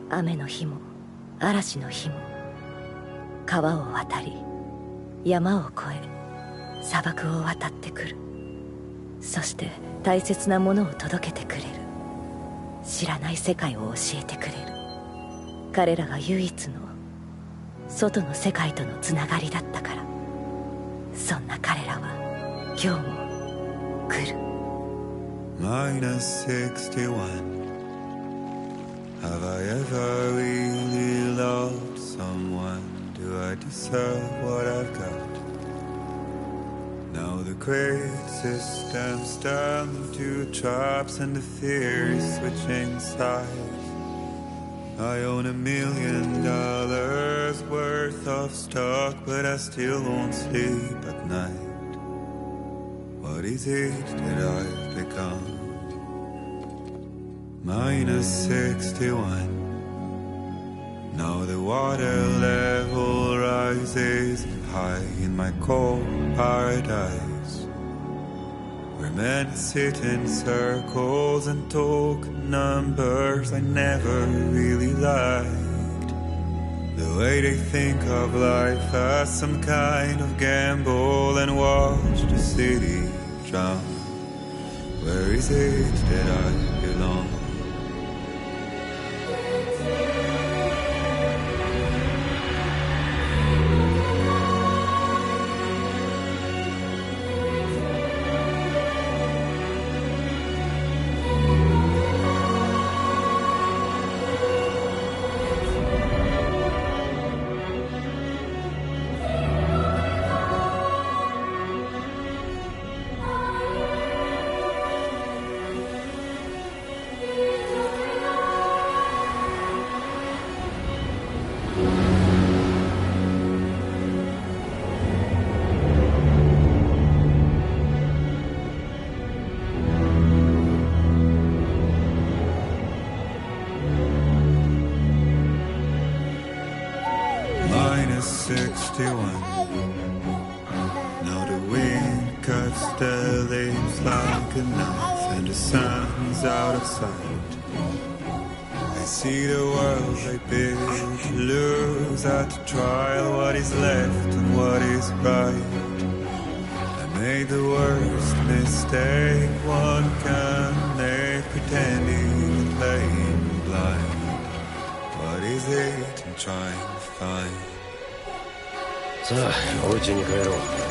雨の日も嵐の日も川を渡り山を越え砂漠を渡ってくる。そして大切なものを届けてくれる。知らない世界を教えてくれる。彼らが唯一の外の世界とのつながりだったから。そんな彼らは今日も来る。-61 Have I ever really loved someone? Do I deserve what I've got? Now the great system's turned into traps and the fear is switching sides. I own $1 million worth of stock, but I still won't sleep at night. What is it that I've become? -61 Now the water level rises high in my cold paradise, where men sit in circles and talk numbers I never really liked. The way they think of life as some kind of gamble and watch the city drown. Where is it that I belong? -61 Now the wind cuts the leaves like a knife and the sun's out of sight. I see the world I built to lose at the trial, what is left and what is right. I made the worst mistake one can make, pretending and playing blind. What is it I'm trying to find? さあ、お家に帰ろう。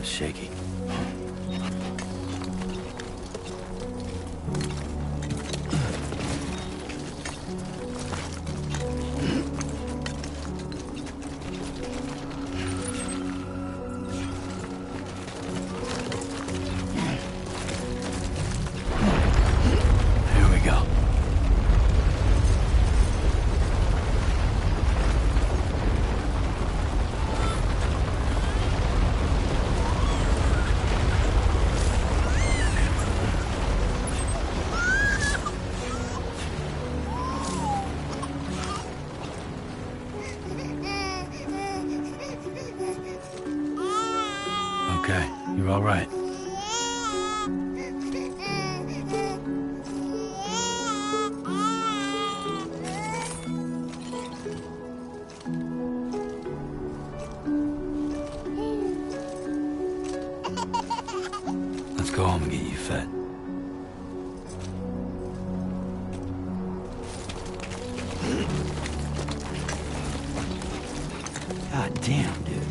shaky. Here we go. Okay, you're all right. Let's go home and get you fed. God damn, dude.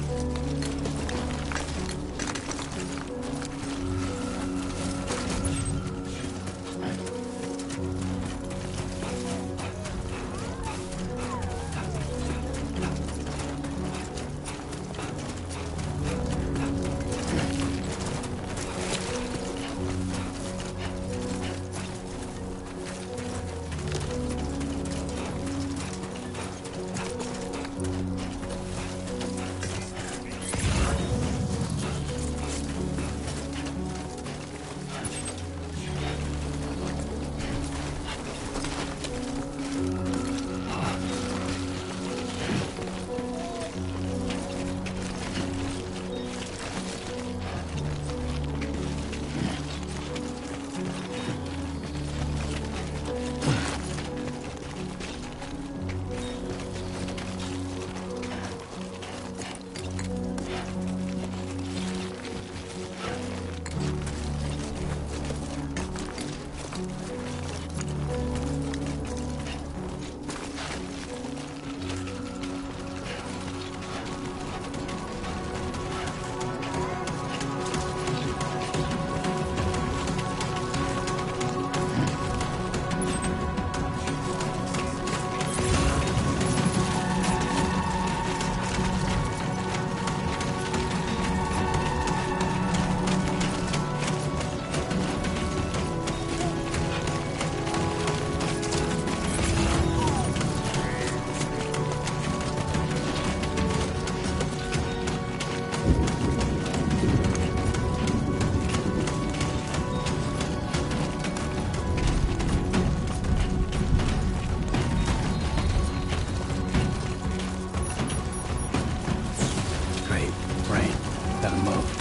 Gotta move.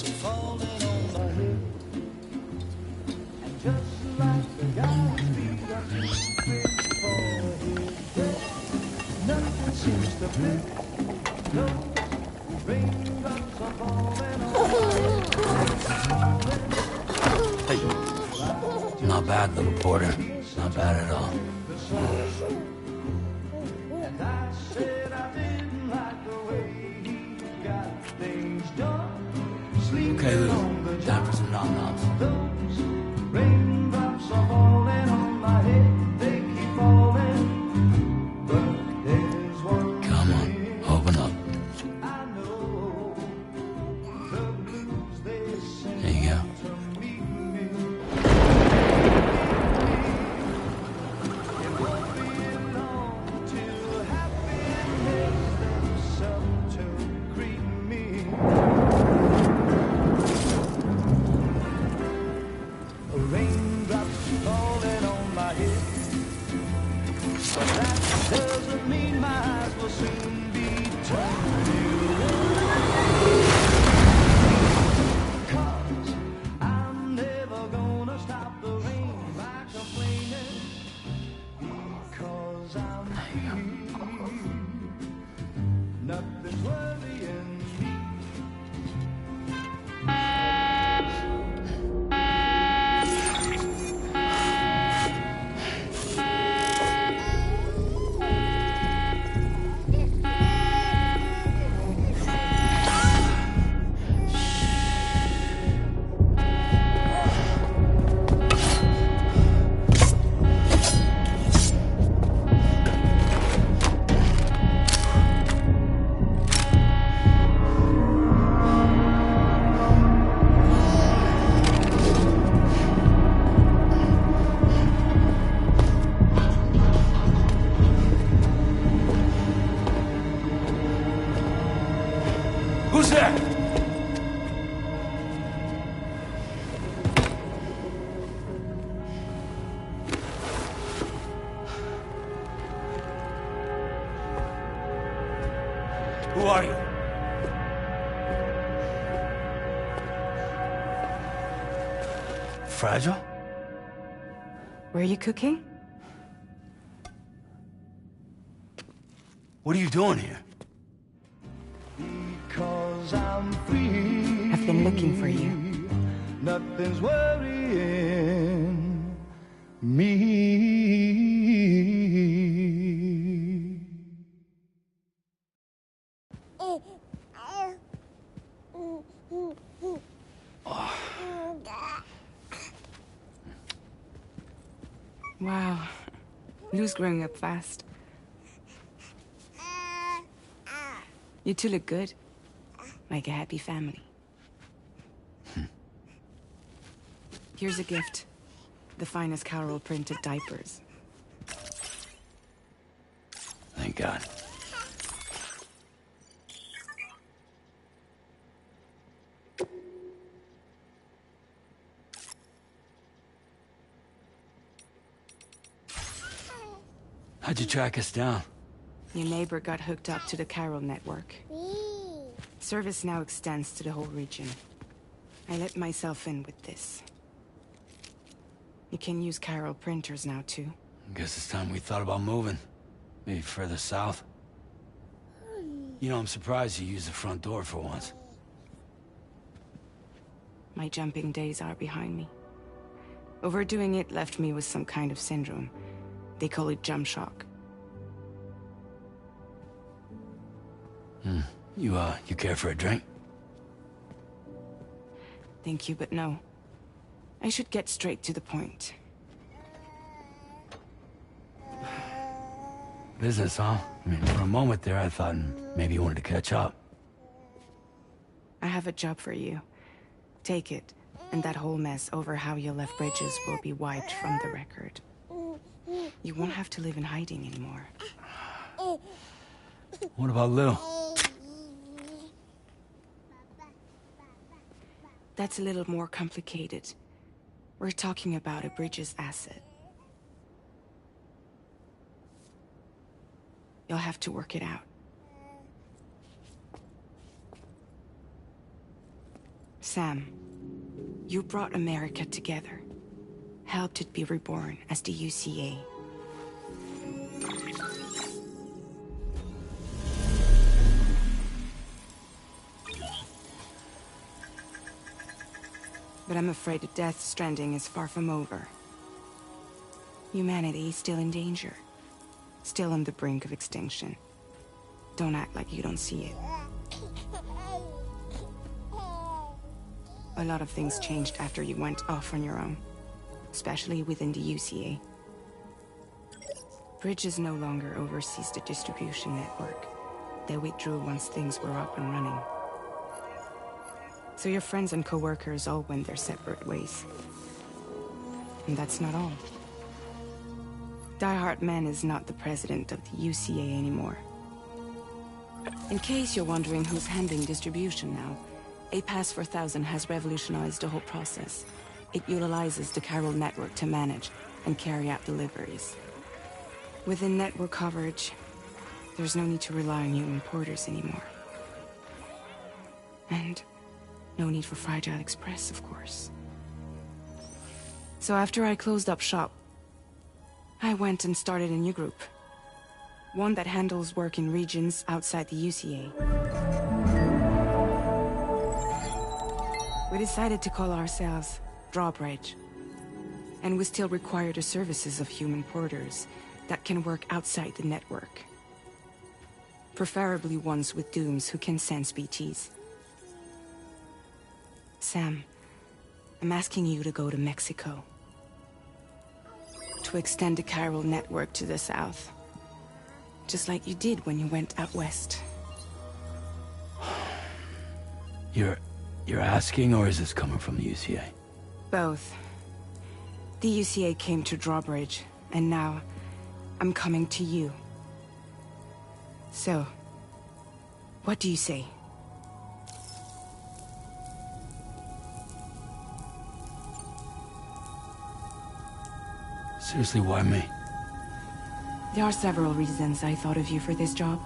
falling on my head. And just like the guy's feet are creeping for his bed, nothing seems to fit. No raindrops are falling on my head. Hey. Not bad, little porter. Not bad at all. And I said I didn't like the way he got things done. Okay, Lou. Time for some nom-noms. Those raindrops are falling on my head. They keep falling. But there's one Come on, open up. I know. The blues they sing There you go. to meet me. It won't be long till happiness themselves to greet me. Raindrops falling on my head, but that doesn't mean my eyes will soon be turning away. 'Cause I'm never gonna stop the rain by complaining, because I'm free. Nothing's worrying me. Who's there? Who are you? Fragile? Were you cooking? What are you doing here? Because I'm free. I've been looking for you. Nothing's worrying me. Wow. Lou's growing up fast. You two look good. Like a happy family. Here's a gift. The finest Carol printed diapers. Thank God. How'd you track us down? Your neighbor got hooked up to the Carol network. Service now extends to the whole region. I let myself in with this. You can use Carol printers now, too. Guess it's time we thought about moving. Maybe further south. You know, I'm surprised you used the front door for once. My jumping days are behind me. Overdoing it left me with some kind of syndrome. They call it jump shock. You care for a drink? Thank you, but no. I should get straight to the point. Business, huh? I mean, for a moment there, I thought maybe you wanted to catch up. I have a job for you. Take it, and that whole mess over how you left Bridges will be wiped from the record. You won't have to live in hiding anymore. What about Lou? That's a little more complicated. We're talking about a Bridges asset. You'll have to work it out. Sam, you brought America together. Helped it be reborn as the UCA. But I'm afraid that Death Stranding is far from over. Humanity is still in danger. Still on the brink of extinction. Don't act like you don't see it. A lot of things changed after you went off on your own. Especially within the UCA. Bridges no longer oversees the distribution network. They withdrew once things were up and running. So your friends and co-workers all went their separate ways. And that's not all. Die Hartman is not the president of the UCA anymore. In case you're wondering who's handling distribution now, A Pass 4000 has revolutionized the whole process. It utilizes the chiral network to manage and carry out deliveries. Within network coverage, there's no need to rely on human porters anymore. And no need for Fragile Express, of course. So after I closed up shop, I went and started a new group. One that handles work in regions outside the UCA. We decided to call ourselves Drawbridge. And we still require the services of human porters that can work outside the network. Preferably ones with dooms who can sense BTs. Sam, I'm asking you to go to Mexico. To extend the chiral network to the south. Just like you did when you went out west. You're asking, or is this coming from the UCA? Both. The UCA came to Drawbridge, and now I'm coming to you. So, what do you say? Seriously, why me? There are several reasons I thought of you for this job.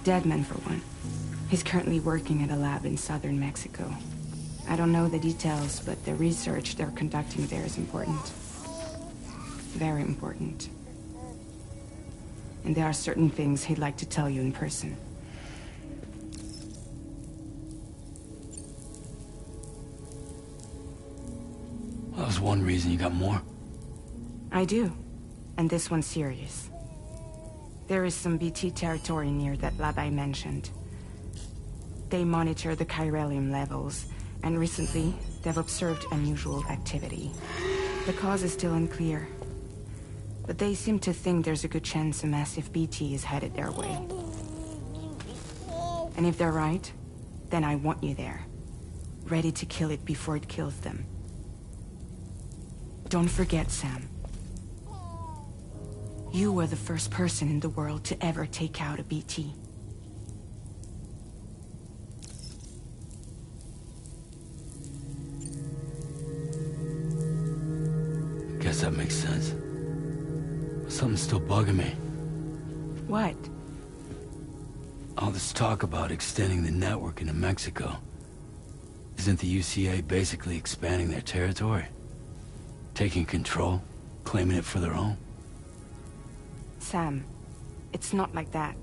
Deadman, for one. He's currently working at a lab in southern Mexico. I don't know the details, but the research they're conducting there is important. Very important. And there are certain things he'd like to tell you in person. Well, that was one reason. You got more? I do. And this one's serious. There is some BT territory near that lab I mentioned. They monitor the chiralium levels, and recently, they've observed unusual activity. The cause is still unclear, but they seem to think there's a good chance a massive BT is headed their way. And if they're right, then I want you there, ready to kill it before it kills them. Don't forget, Sam. You were the first person in the world to ever take out a BT. Guess that makes sense. But something's still bugging me. What? All this talk about extending the network into Mexico. Isn't the UCA basically expanding their territory? Taking control? Claiming it for their own? Sam, it's not like that.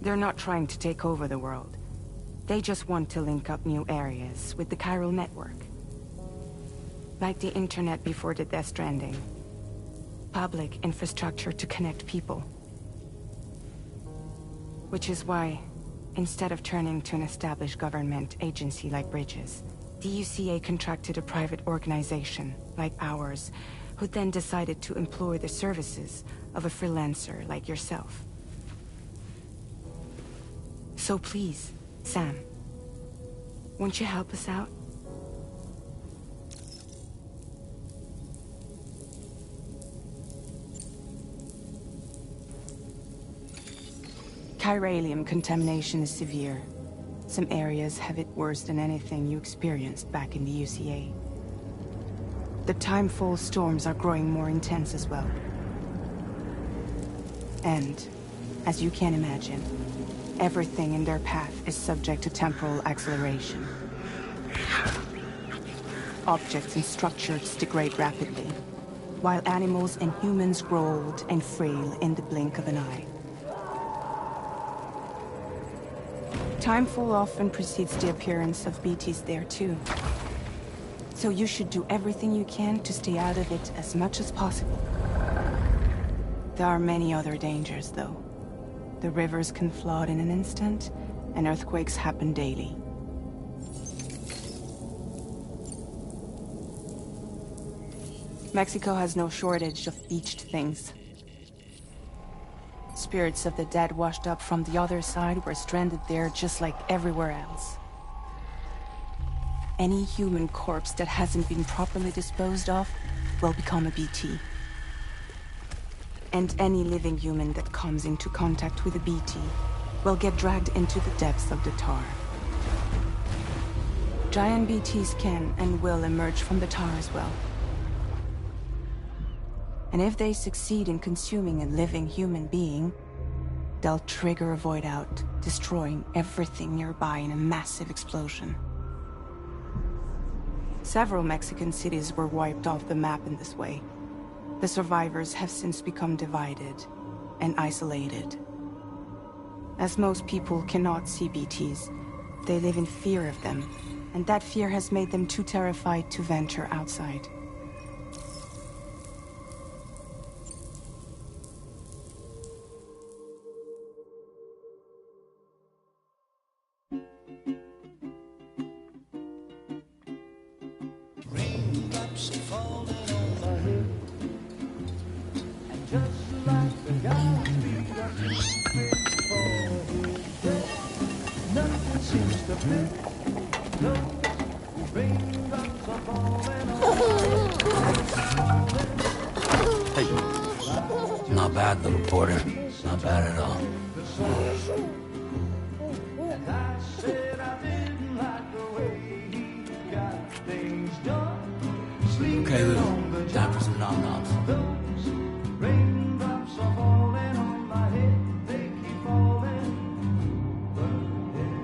They're not trying to take over the world. They just want to link up new areas with the chiral network. Like the internet before the Death Stranding. Public infrastructure to connect people. Which is why, instead of turning to an established government agency like Bridges, the UCA contracted a private organization, like ours, who then decided to employ the services of a freelancer like yourself. So please, Sam, won't you help us out? Chiralium contamination is severe. Some areas have it worse than anything you experienced back in the UCA. The timefall storms are growing more intense as well. And, as you can imagine, everything in their path is subject to temporal acceleration. Objects and structures degrade rapidly, while animals and humans grow old and frail in the blink of an eye. Timefall often precedes the appearance of BTs there too. So you should do everything you can to stay out of it as much as possible. There are many other dangers, though. The rivers can flood in an instant, and earthquakes happen daily. Mexico has no shortage of beached things. Spirits of the dead washed up from the other side were stranded there just like everywhere else. Any human corpse that hasn't been properly disposed of will become a BT. And any living human that comes into contact with a BT will get dragged into the depths of the tar. Giant BTs can and will emerge from the tar as well. And if they succeed in consuming a living human being, they'll trigger a void out, destroying everything nearby in a massive explosion. Several Mexican cities were wiped off the map in this way. The survivors have since become divided and isolated. As most people cannot see BTs, they live in fear of them, and that fear has made them too terrified to venture outside. Raindrops are falling on my head, and just like the guy's feet are moving for his head, nothing seems to fit. No, raindrops are falling on my head. Hey. Not bad, little porter. Not bad at all. And I said I didn't like the way he got things done. Okay, Lou. Time for some nom-noms. Those raindrops are falling on my head, they keep falling. But there's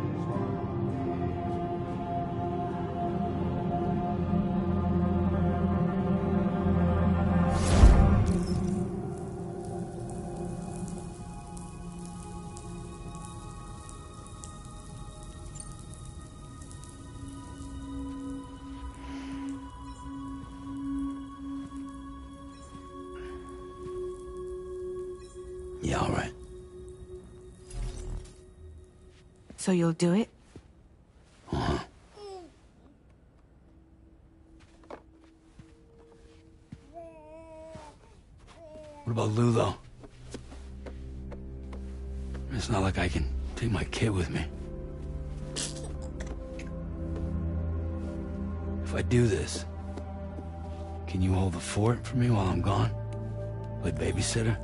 Yeah, all right. So you'll do it? Uh-huh. What about Lou, though? It's not like I can take my kid with me. If I do this, can you hold the fort for me while I'm gone? Play babysitter?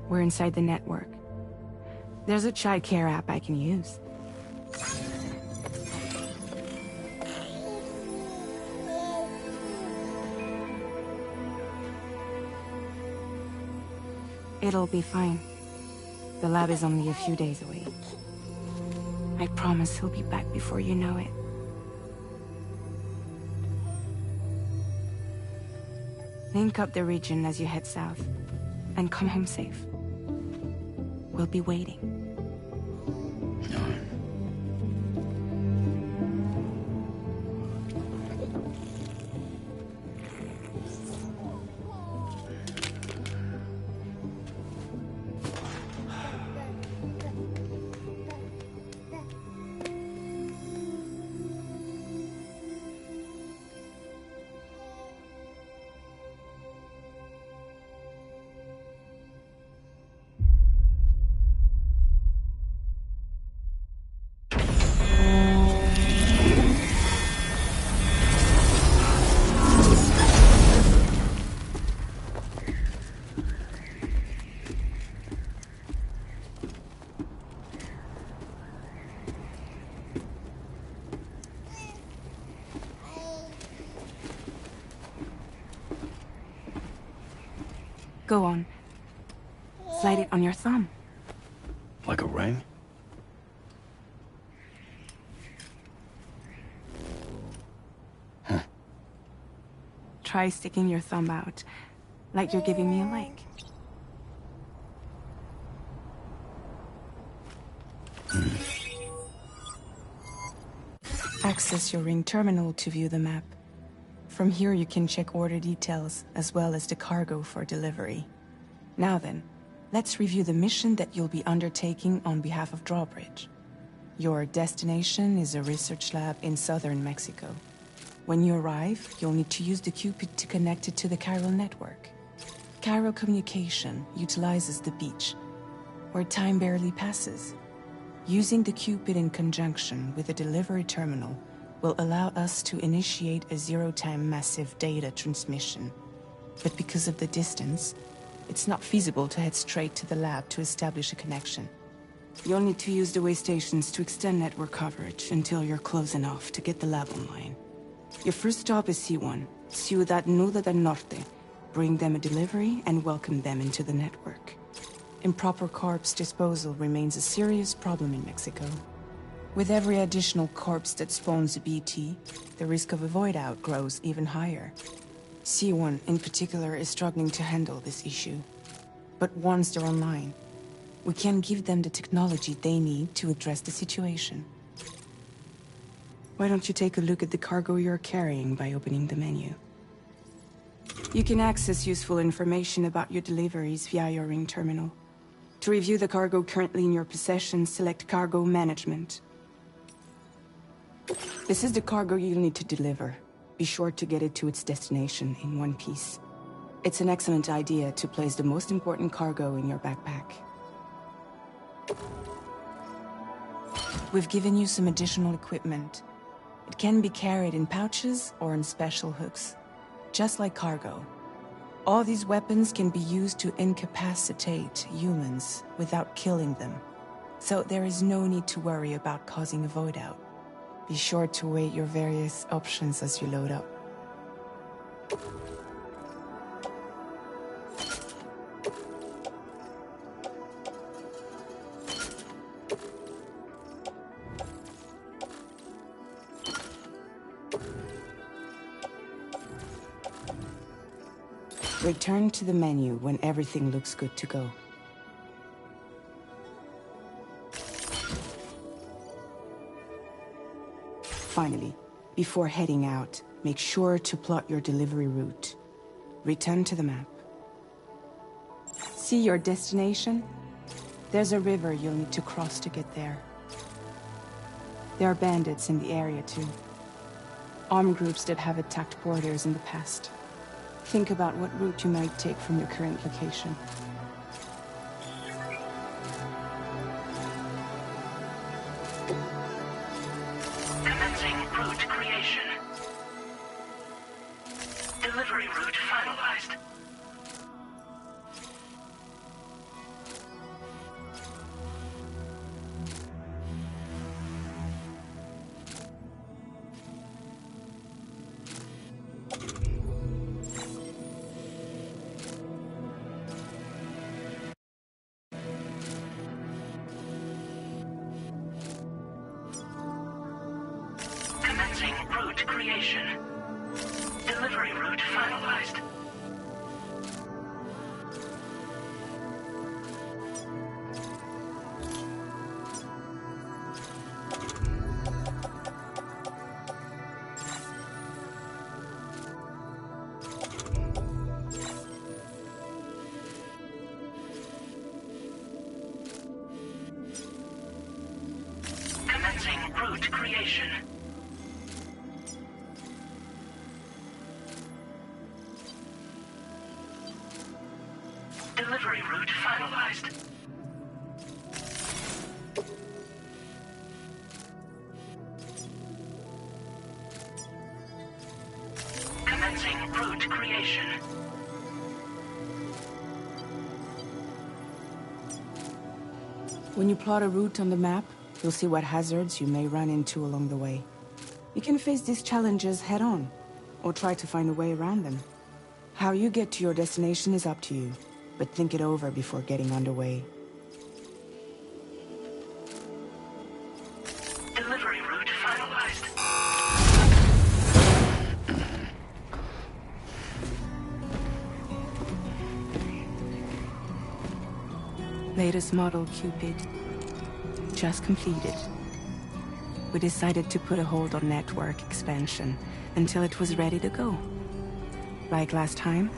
We're inside the network. There's a child care app I can use. It'll be fine. The lab is only a few days away. I promise he'll be back before you know it. Link up the region as you head south, and come home safe. We'll be waiting. All right. Go on. Slide it on your thumb. Like a ring? Try sticking your thumb out, like you're giving me a like. Access your ring terminal to view the map. From here you can check order details, as well as the cargo for delivery. Now then, let's review the mission that you'll be undertaking on behalf of Drawbridge. Your destination is a research lab in southern Mexico. When you arrive, you'll need to use the Cupid to connect it to the chiral network. Chiral communication utilizes the beach, where time barely passes. Using the Cupid in conjunction with the delivery terminal will allow us to initiate a zero-time massive data transmission. But because of the distance, it's not feasible to head straight to the lab to establish a connection. You'll need to use the way stations to extend network coverage until you're close enough to get the lab online. Your first stop is C1, Ciudad Nuda del Norte. Bring them a delivery and welcome them into the network. Improper corpse disposal remains a serious problem in Mexico. With every additional corpse that spawns a BT, the risk of a void out grows even higher. C1 in particular is struggling to handle this issue. But once they're online, we can give them the technology they need to address the situation. Why don't you take a look at the cargo you're carrying by opening the menu? You can access useful information about your deliveries via your ring terminal. To review the cargo currently in your possession, select Cargo Management. This is the cargo you'll need to deliver. Be sure to get it to its destination in one piece. It's an excellent idea to place the most important cargo in your backpack. We've given you some additional equipment. It can be carried in pouches or in special hooks, just like cargo. All these weapons can be used to incapacitate humans without killing them. So there is no need to worry about causing a void out. Be sure to weigh your various options as you load up. Return to the menu when everything looks good to go. Finally, before heading out, make sure to plot your delivery route. Return to the map. See your destination? There's a river you'll need to cross to get there. There are bandits in the area too. Armed groups that have attacked borders in the past. Think about what route you might take from your current location. Commencing route creation. Delivery route finalized. Commencing route creation. Delivery route finalized. Commencing route creation. Delivery route finalized. Commencing route creation. When you plot a route on the map, you'll see what hazards you may run into along the way. You can face these challenges head-on, or try to find a way around them. How you get to your destination is up to you, but think it over before getting underway. finalized. Latest model Cupid. Just completed. We decided to put a hold on network expansion until it was ready to go. Like last time,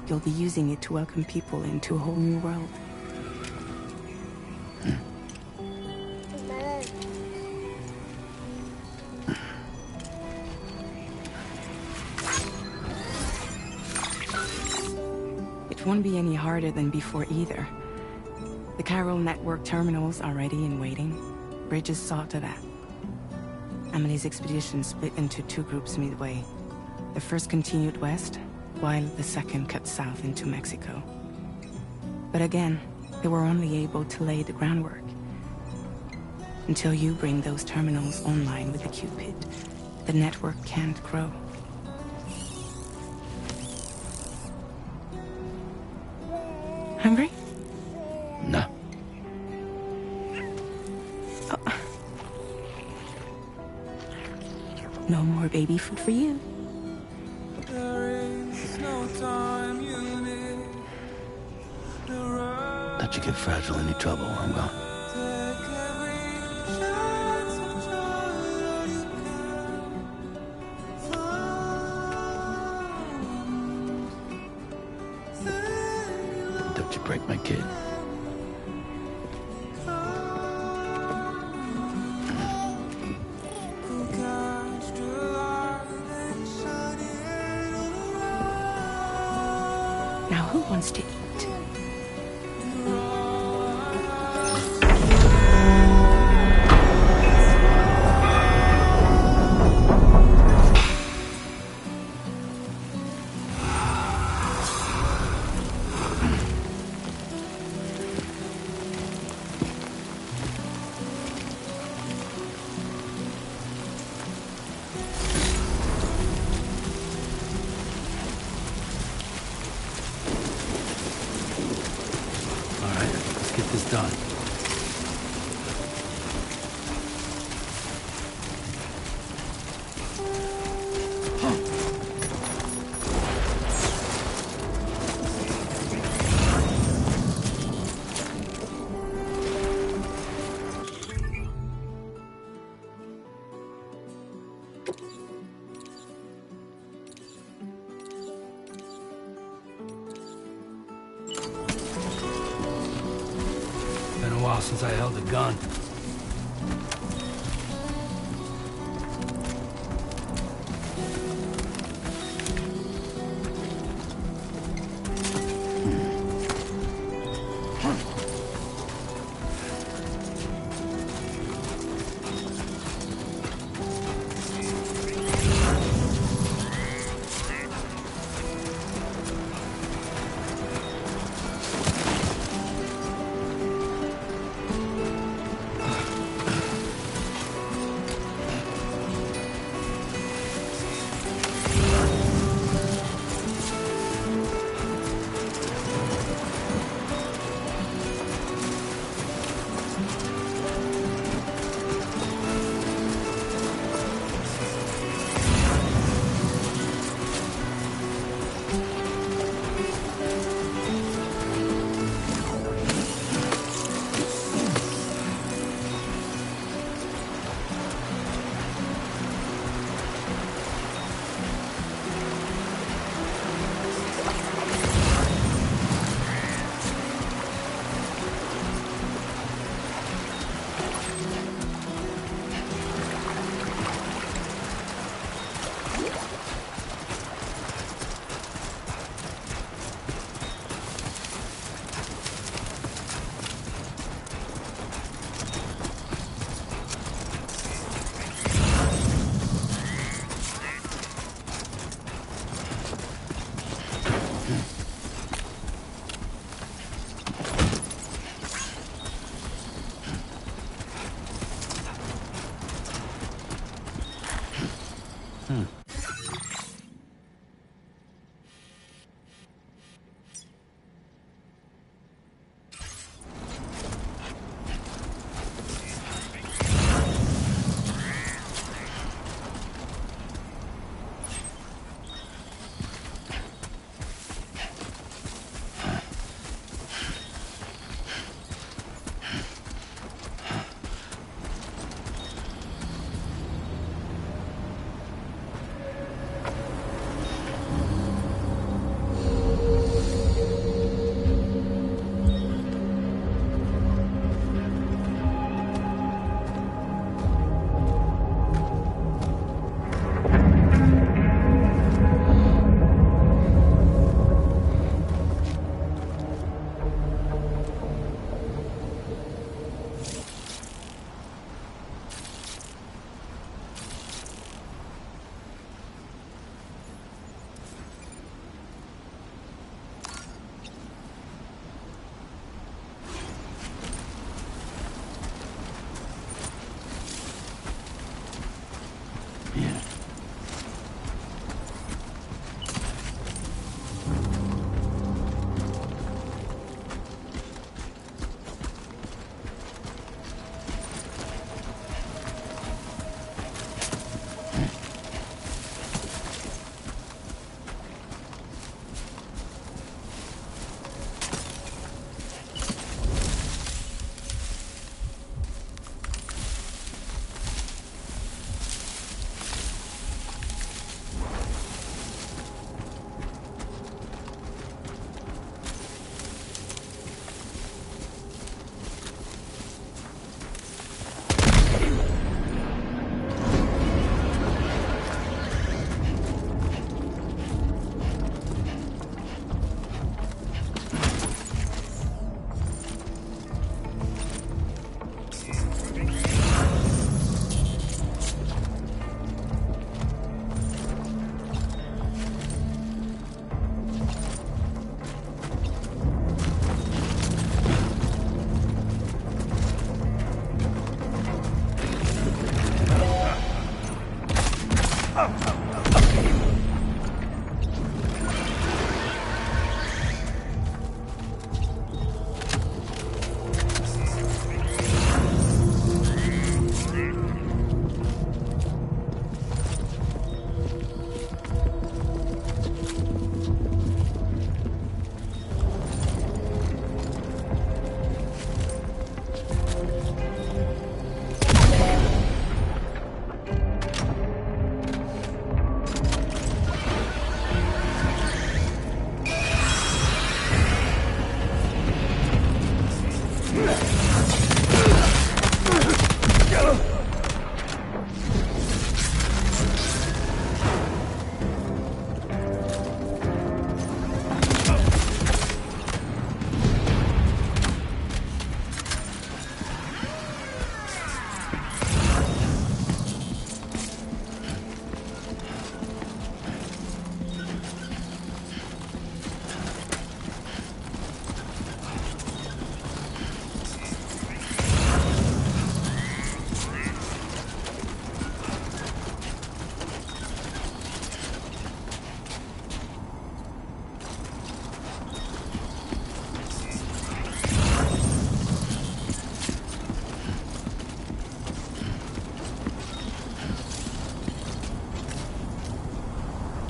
you'll be using it to welcome people into a whole new world. It won't be any harder than before either. The Carol network terminals are ready and waiting. Bridges saw to that. Emily's expedition split into two groups midway. The first continued west, while the second cut south into Mexico. But again, they were only able to lay the groundwork. Until you bring those terminals online with the Cupid, the network can't grow. Hungry? No. No more baby food for you. Let you get fragile any trouble, I'm gone. Don't you break my kid. Now who wants to eat? Done. Been a while since I held a gun.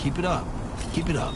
Keep it up. Keep it up.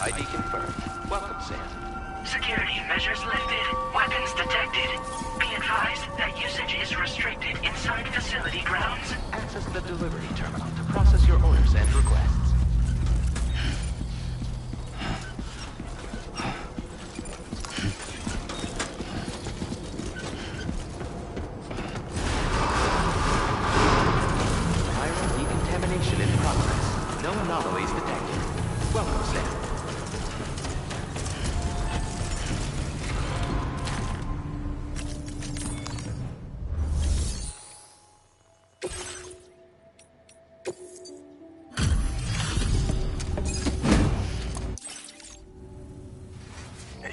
ID confirmed. Welcome, Sam. Security measures lifted. Weapons detected. Be advised that usage is restricted inside facility grounds. Access the delivery terminal to process your orders and requests. Viral decontamination in progress. No anomalies detected. Welcome, Sam.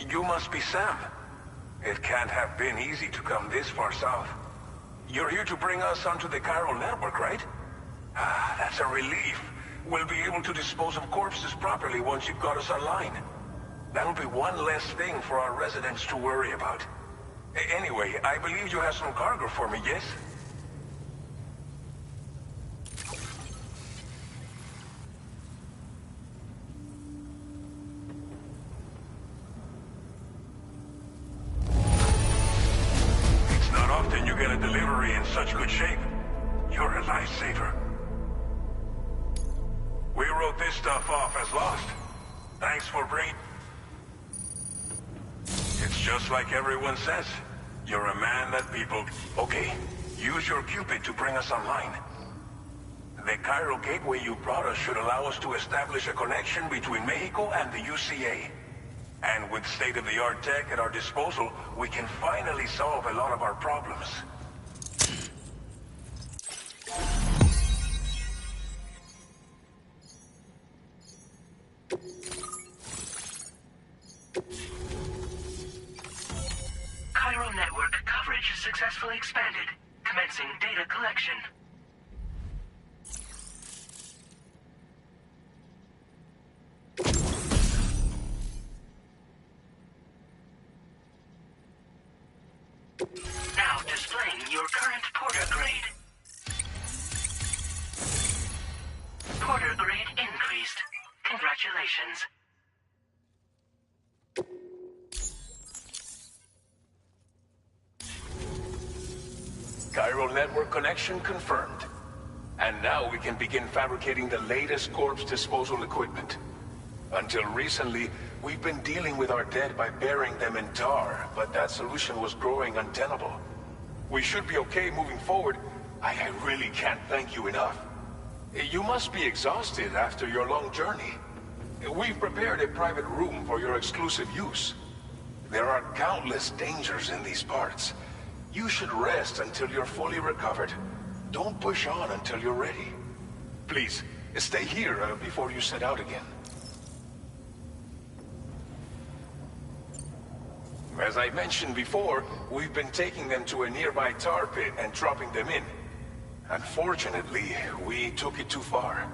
You must be Sam. It can't have been easy to come this far south. You're here to bring us onto the chiral network, right? Ah, that's a relief. We'll be able to dispose of corpses properly once you've got us online. That'll be one less thing for our residents to worry about. Anyway, I believe you have some cargo for me, yes? It's not often you get a delivery in such good shape. You're a lifesaver. We wrote this stuff off as lost. Thanks for bringing... It's just like everyone says. You're a man that people... Okay, use your Cupid to bring us online. The chiral gateway you brought us should allow us to establish a connection between Mexico and the UCA. And with state-of-the-art tech at our disposal, we can finally solve a lot of our problems. Chiral network coverage successfully expanded. Commencing data collection. Now displaying your current Porter grade. Porter grade increased. Congratulations. Chiral network connection confirmed. And now we can begin fabricating the latest corpse disposal equipment. Until recently, we've been dealing with our dead by burying them in tar, but that solution was growing untenable. We should be okay moving forward. I really can't thank you enough. You must be exhausted after your long journey. We've prepared a private room for your exclusive use. There are countless dangers in these parts. You should rest until you're fully recovered. Don't push on until you're ready. Please, stay here before you set out again. As I mentioned before, we've been taking them to a nearby tar pit and dropping them in. Unfortunately, we took it too far.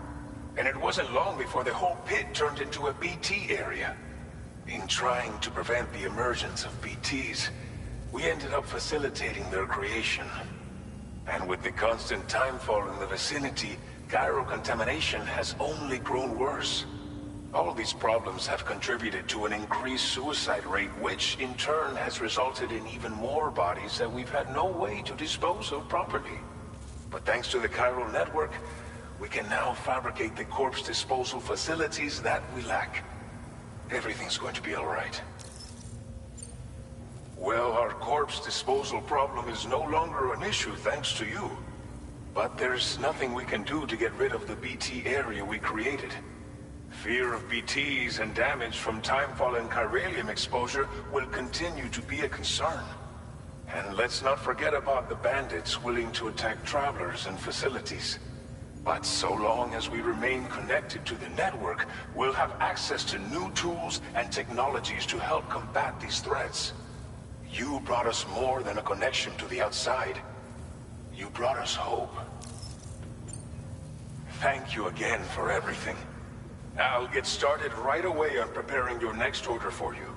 And it wasn't long before the whole pit turned into a BT area. In trying to prevent the emergence of BTs, we ended up facilitating their creation. And with the constant timefall in the vicinity, Chiral contamination has only grown worse. All these problems have contributed to an increased suicide rate, which in turn has resulted in even more bodies that we've had no way to dispose of properly. But thanks to the chiral network, we can now fabricate the corpse disposal facilities that we lack. Everything's going to be all right. Well, our corpse disposal problem is no longer an issue thanks to you. But there's nothing we can do to get rid of the BT area we created. Fear of BTs and damage from timefall and chiralium exposure will continue to be a concern. And let's not forget about the bandits willing to attack travelers and facilities. But so long as we remain connected to the network, we'll have access to new tools and technologies to help combat these threats. You brought us more than a connection to the outside. You brought us hope. Thank you again for everything. I'll get started right away on preparing your next order for you.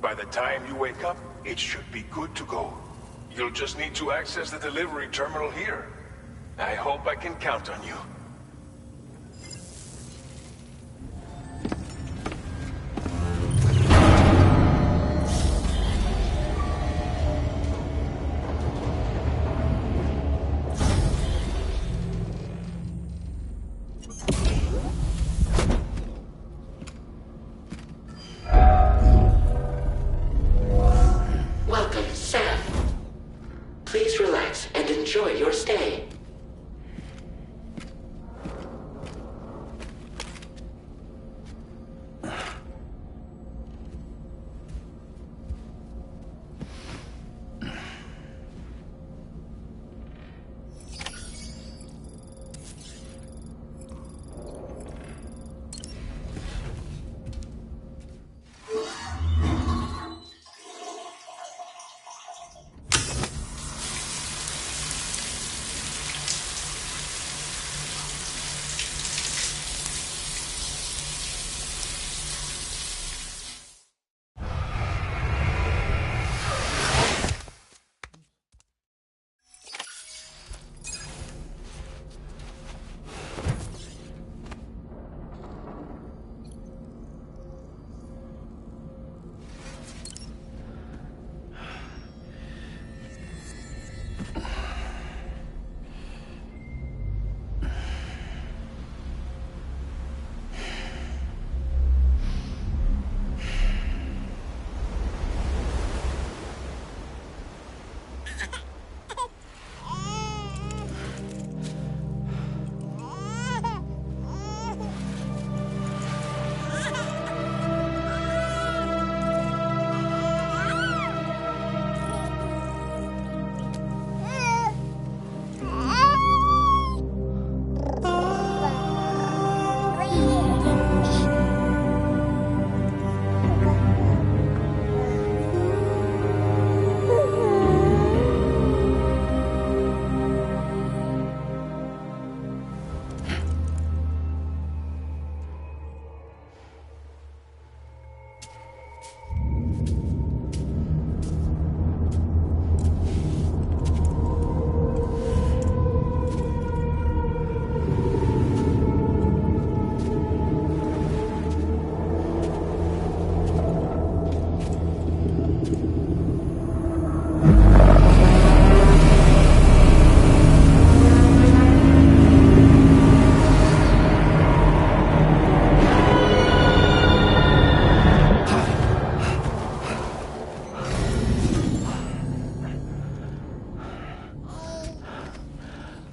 By the time you wake up, it should be good to go. You'll just need to access the delivery terminal here. I hope I can count on you. Welcome, Sam. Please relax and enjoy your stay.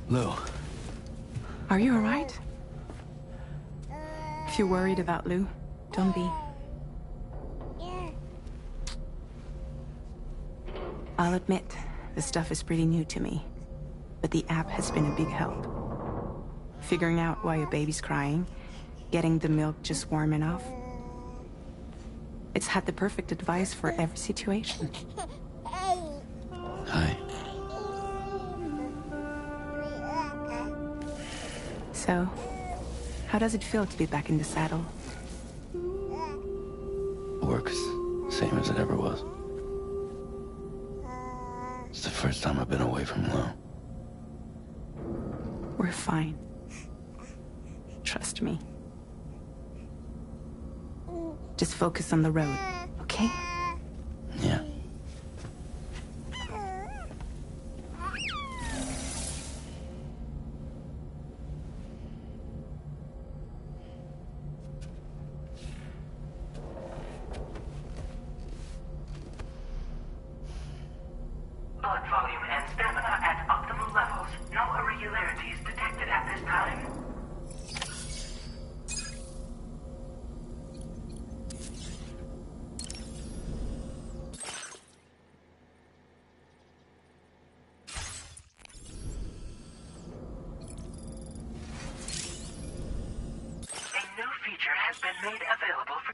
Lou. Are you alright? If you're worried about Lou, don't be. I'll admit, this stuff is pretty new to me, but the app has been a big help. Figuring out why a baby's crying, getting the milk just warm enough. It's had the perfect advice for every situation. Hi. So, how does it feel to be back in the saddle? Works same as it ever was. It's the first time I've been away from Lou. We're fine. trust me. Just focus on the road, okay? Yeah. Blood volume and stamina at optimal levels. No irregularities detected at this time. A new feature has been made available for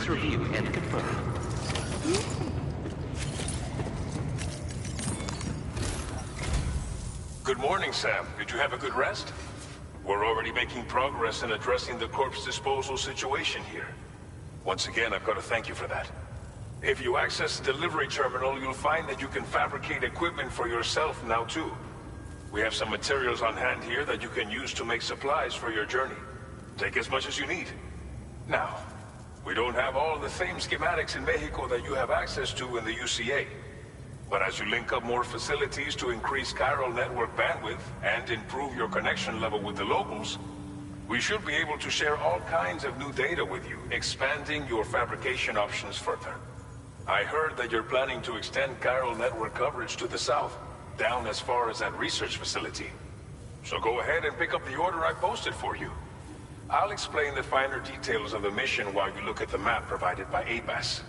Please review and confirm. Good morning, Sam. Did you have a good rest? We're already making progress in addressing the corpse disposal situation here. Once again, I've got to thank you for that. If you access the delivery terminal, you'll find that you can fabricate equipment for yourself now too. We have some materials on hand here that you can use to make supplies for your journey. Take as much as you need. Now, we don't have all the same schematics in Mexico that you have access to in the UCA. But as you link up more facilities to increase chiral network bandwidth and improve your connection level with the locals, we should be able to share all kinds of new data with you, expanding your fabrication options further. I heard that you're planning to extend chiral network coverage to the south, down as far as that research facility. So go ahead and pick up the order I posted for you. I'll explain the finer details of the mission while you look at the map provided by ABAS.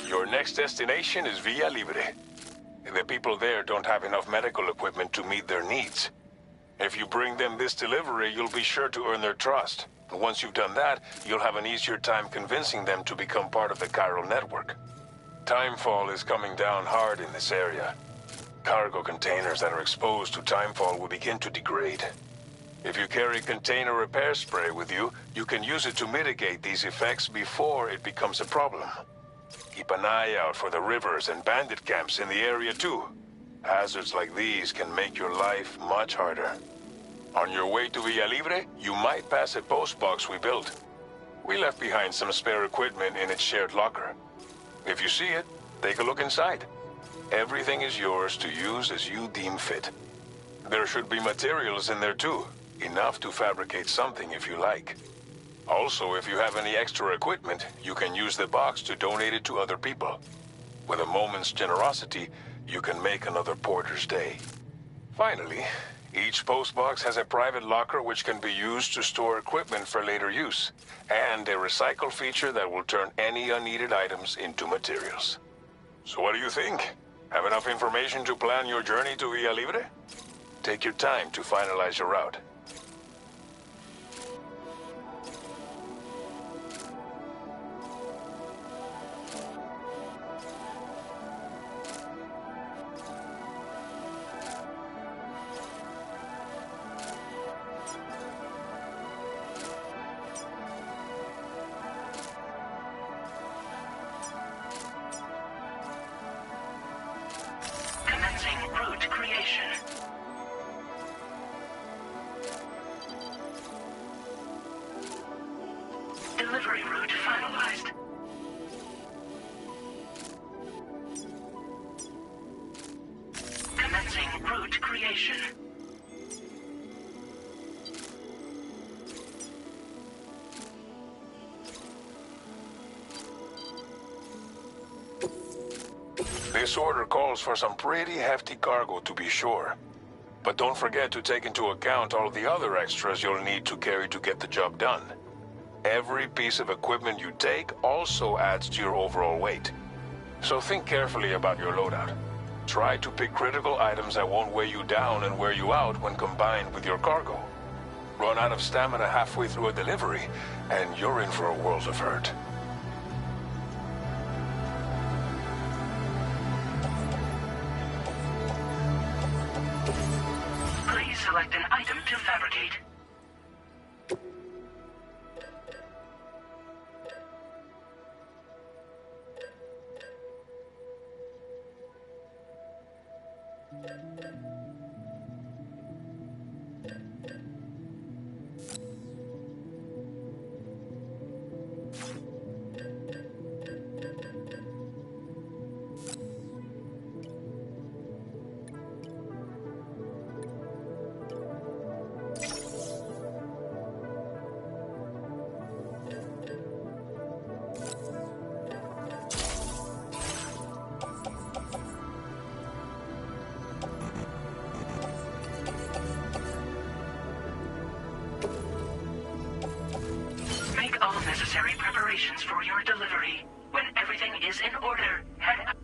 Your next destination is Villa Libre. The people there don't have enough medical equipment to meet their needs. If you bring them this delivery, you'll be sure to earn their trust. And once you've done that, you'll have an easier time convincing them to become part of the chiral network. Timefall is coming down hard in this area. Cargo containers that are exposed to timefall will begin to degrade. If you carry container repair spray with you, you can use it to mitigate these effects before it becomes a problem. Keep an eye out for the rivers and bandit camps in the area too. Hazards like these can make your life much harder. On your way to Villa Libre, you might pass a post box we built. We left behind some spare equipment in its shared locker. If you see it, take a look inside. Everything is yours to use as you deem fit. There should be materials in there too. Enough to fabricate something if you like. Also, if you have any extra equipment, you can use the box to donate it to other people. With a moment's generosity, you can make another porter's day. Finally, each postbox has a private locker which can be used to store equipment for later use, and a recycle feature that will turn any unneeded items into materials. So what do you think? Have enough information to plan your journey to Villa Libre? Take your time to finalize your route. Commencing route creation. Delivery route finalized. Commencing route creation. This order calls for some pretty hefty cargo to be sure. But don't forget to take into account all the other extras you'll need to carry to get the job done. Every piece of equipment you take also adds to your overall weight. So think carefully about your loadout. Try to pick critical items that won't weigh you down and wear you out when combined with your cargo. Run out of stamina halfway through a delivery, and you're in for a world of hurt. Please select an item to fabricate. Make all necessary preparations for your delivery. When everything is in order, head out.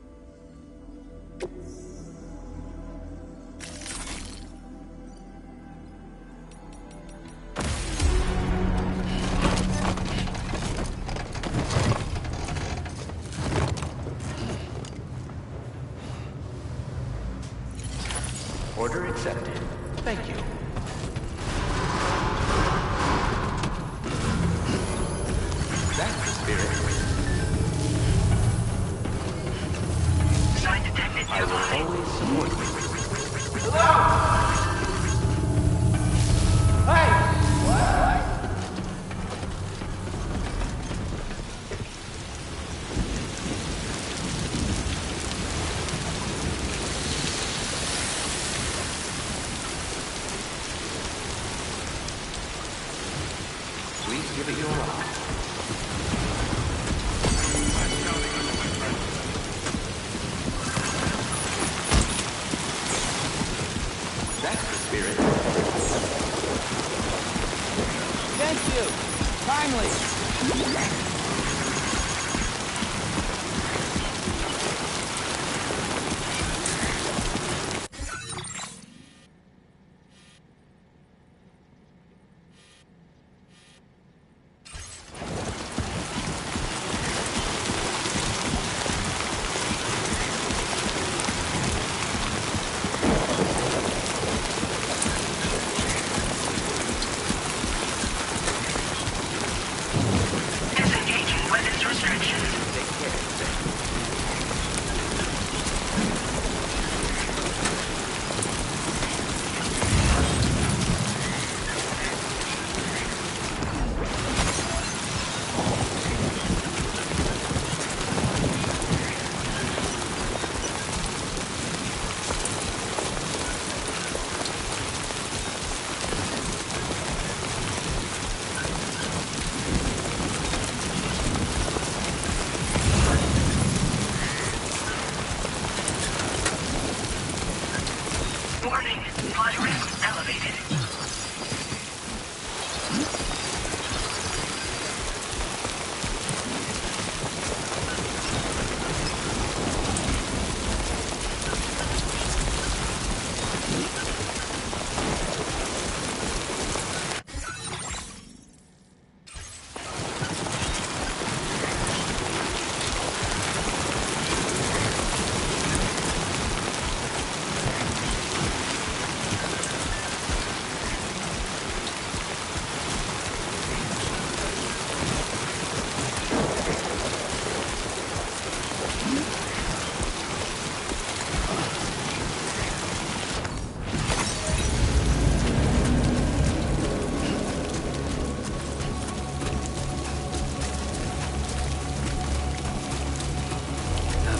Order accepted. Thank you. That's the spirit. Sign detected I will nearby. always support you. Please give it your all. That's the spirit. Thank you. Timely.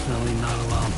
Definitely not alone.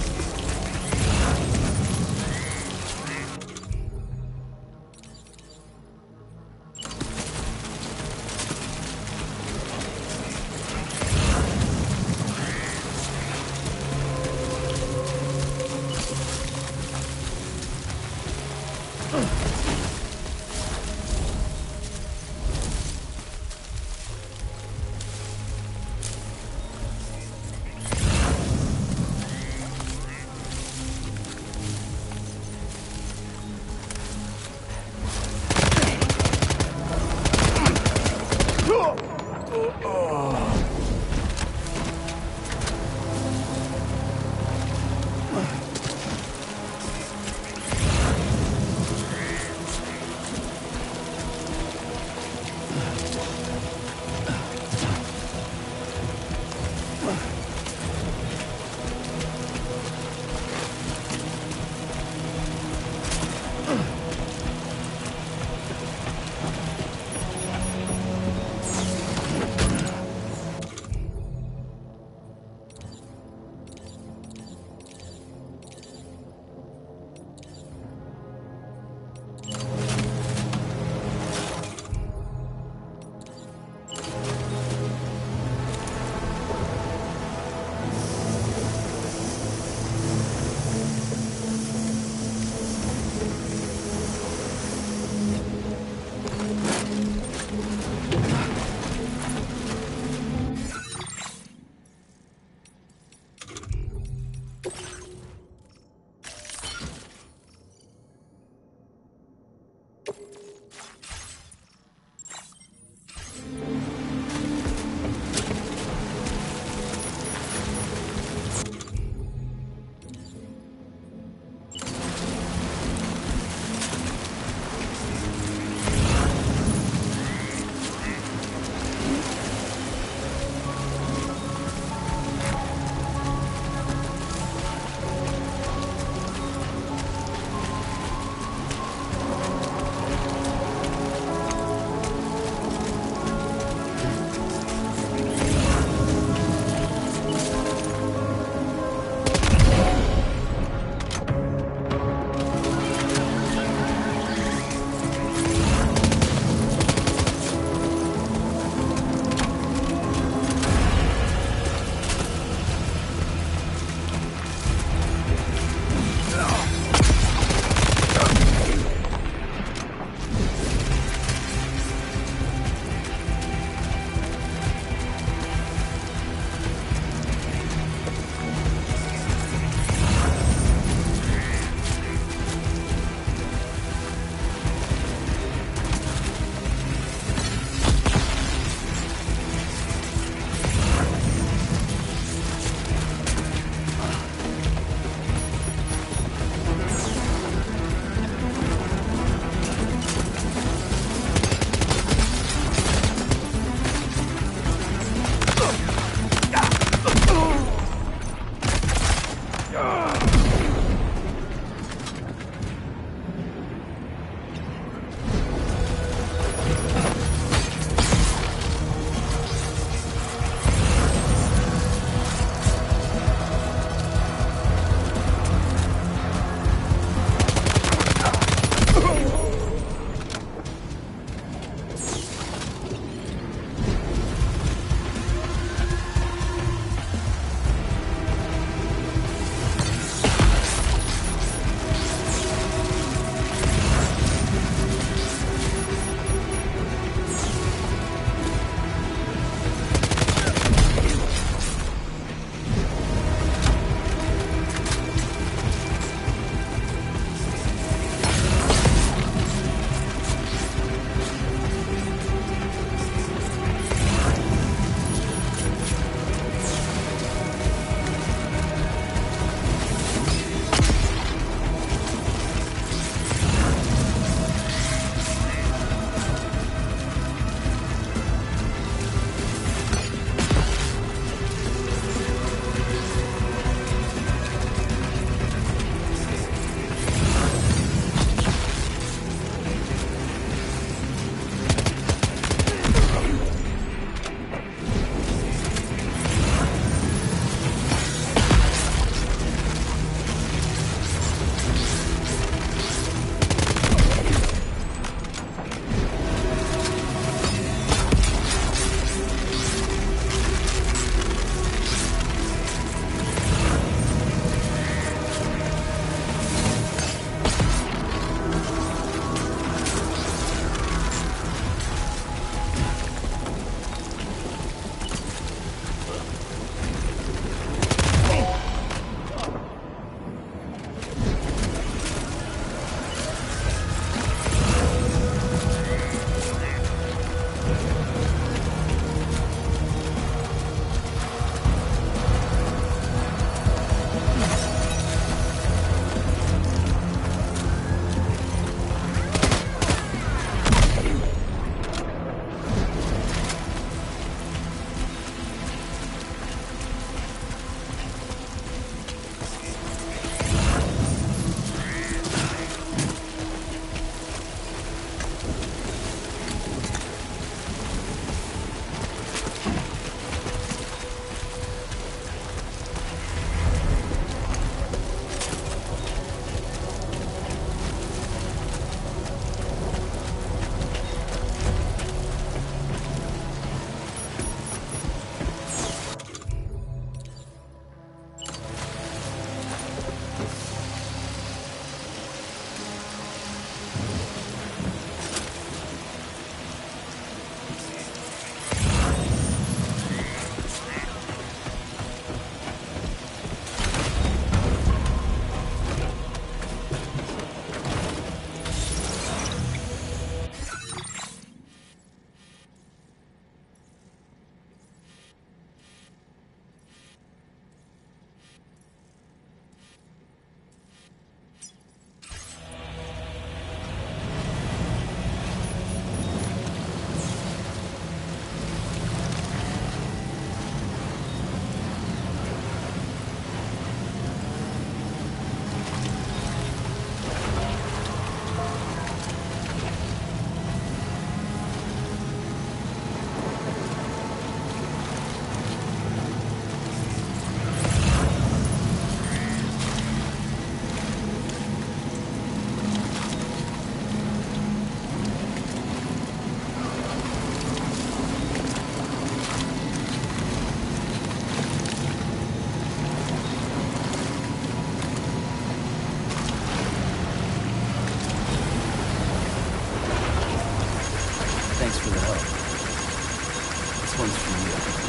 This one's for you.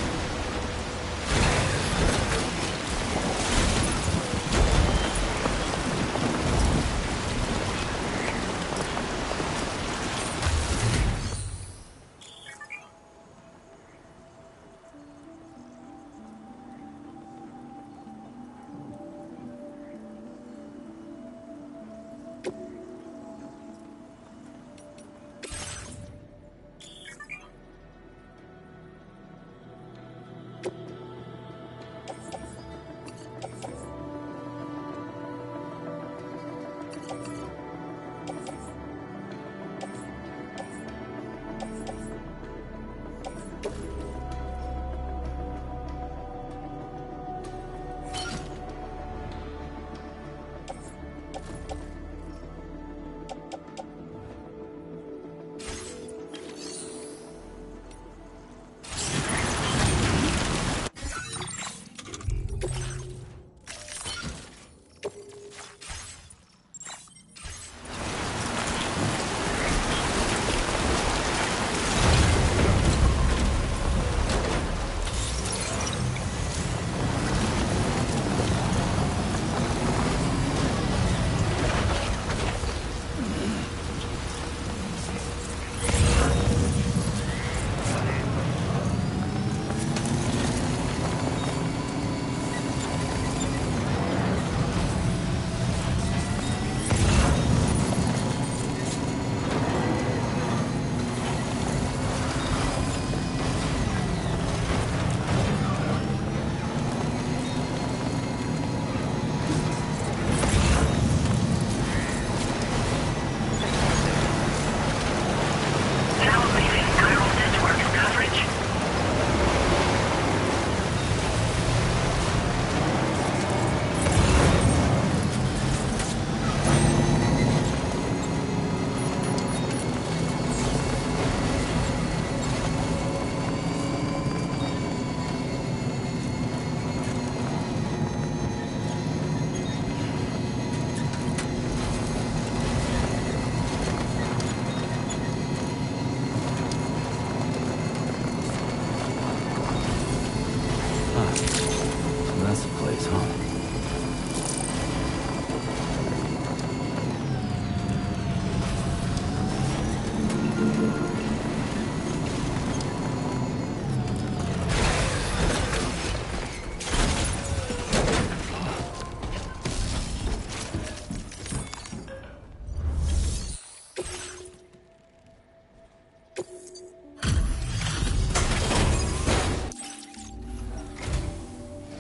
That's the place, huh?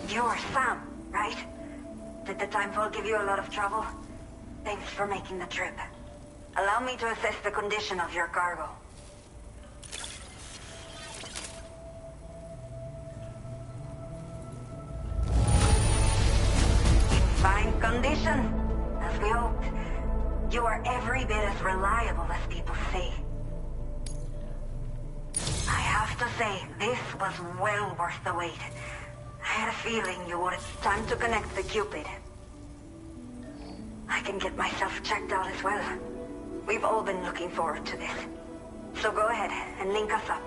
You're Sam, right? Did the Timefall give you a lot of trouble? Thanks for making the trip. Allow me to assess the condition of your cargo. In fine condition, as we hoped. You are every bit as reliable as people say. I have to say, this was well worth the wait. I had a feeling you would. It's time to connect the Cupid. I can get myself checked out as well. We've all been looking forward to this. So go ahead and link us up.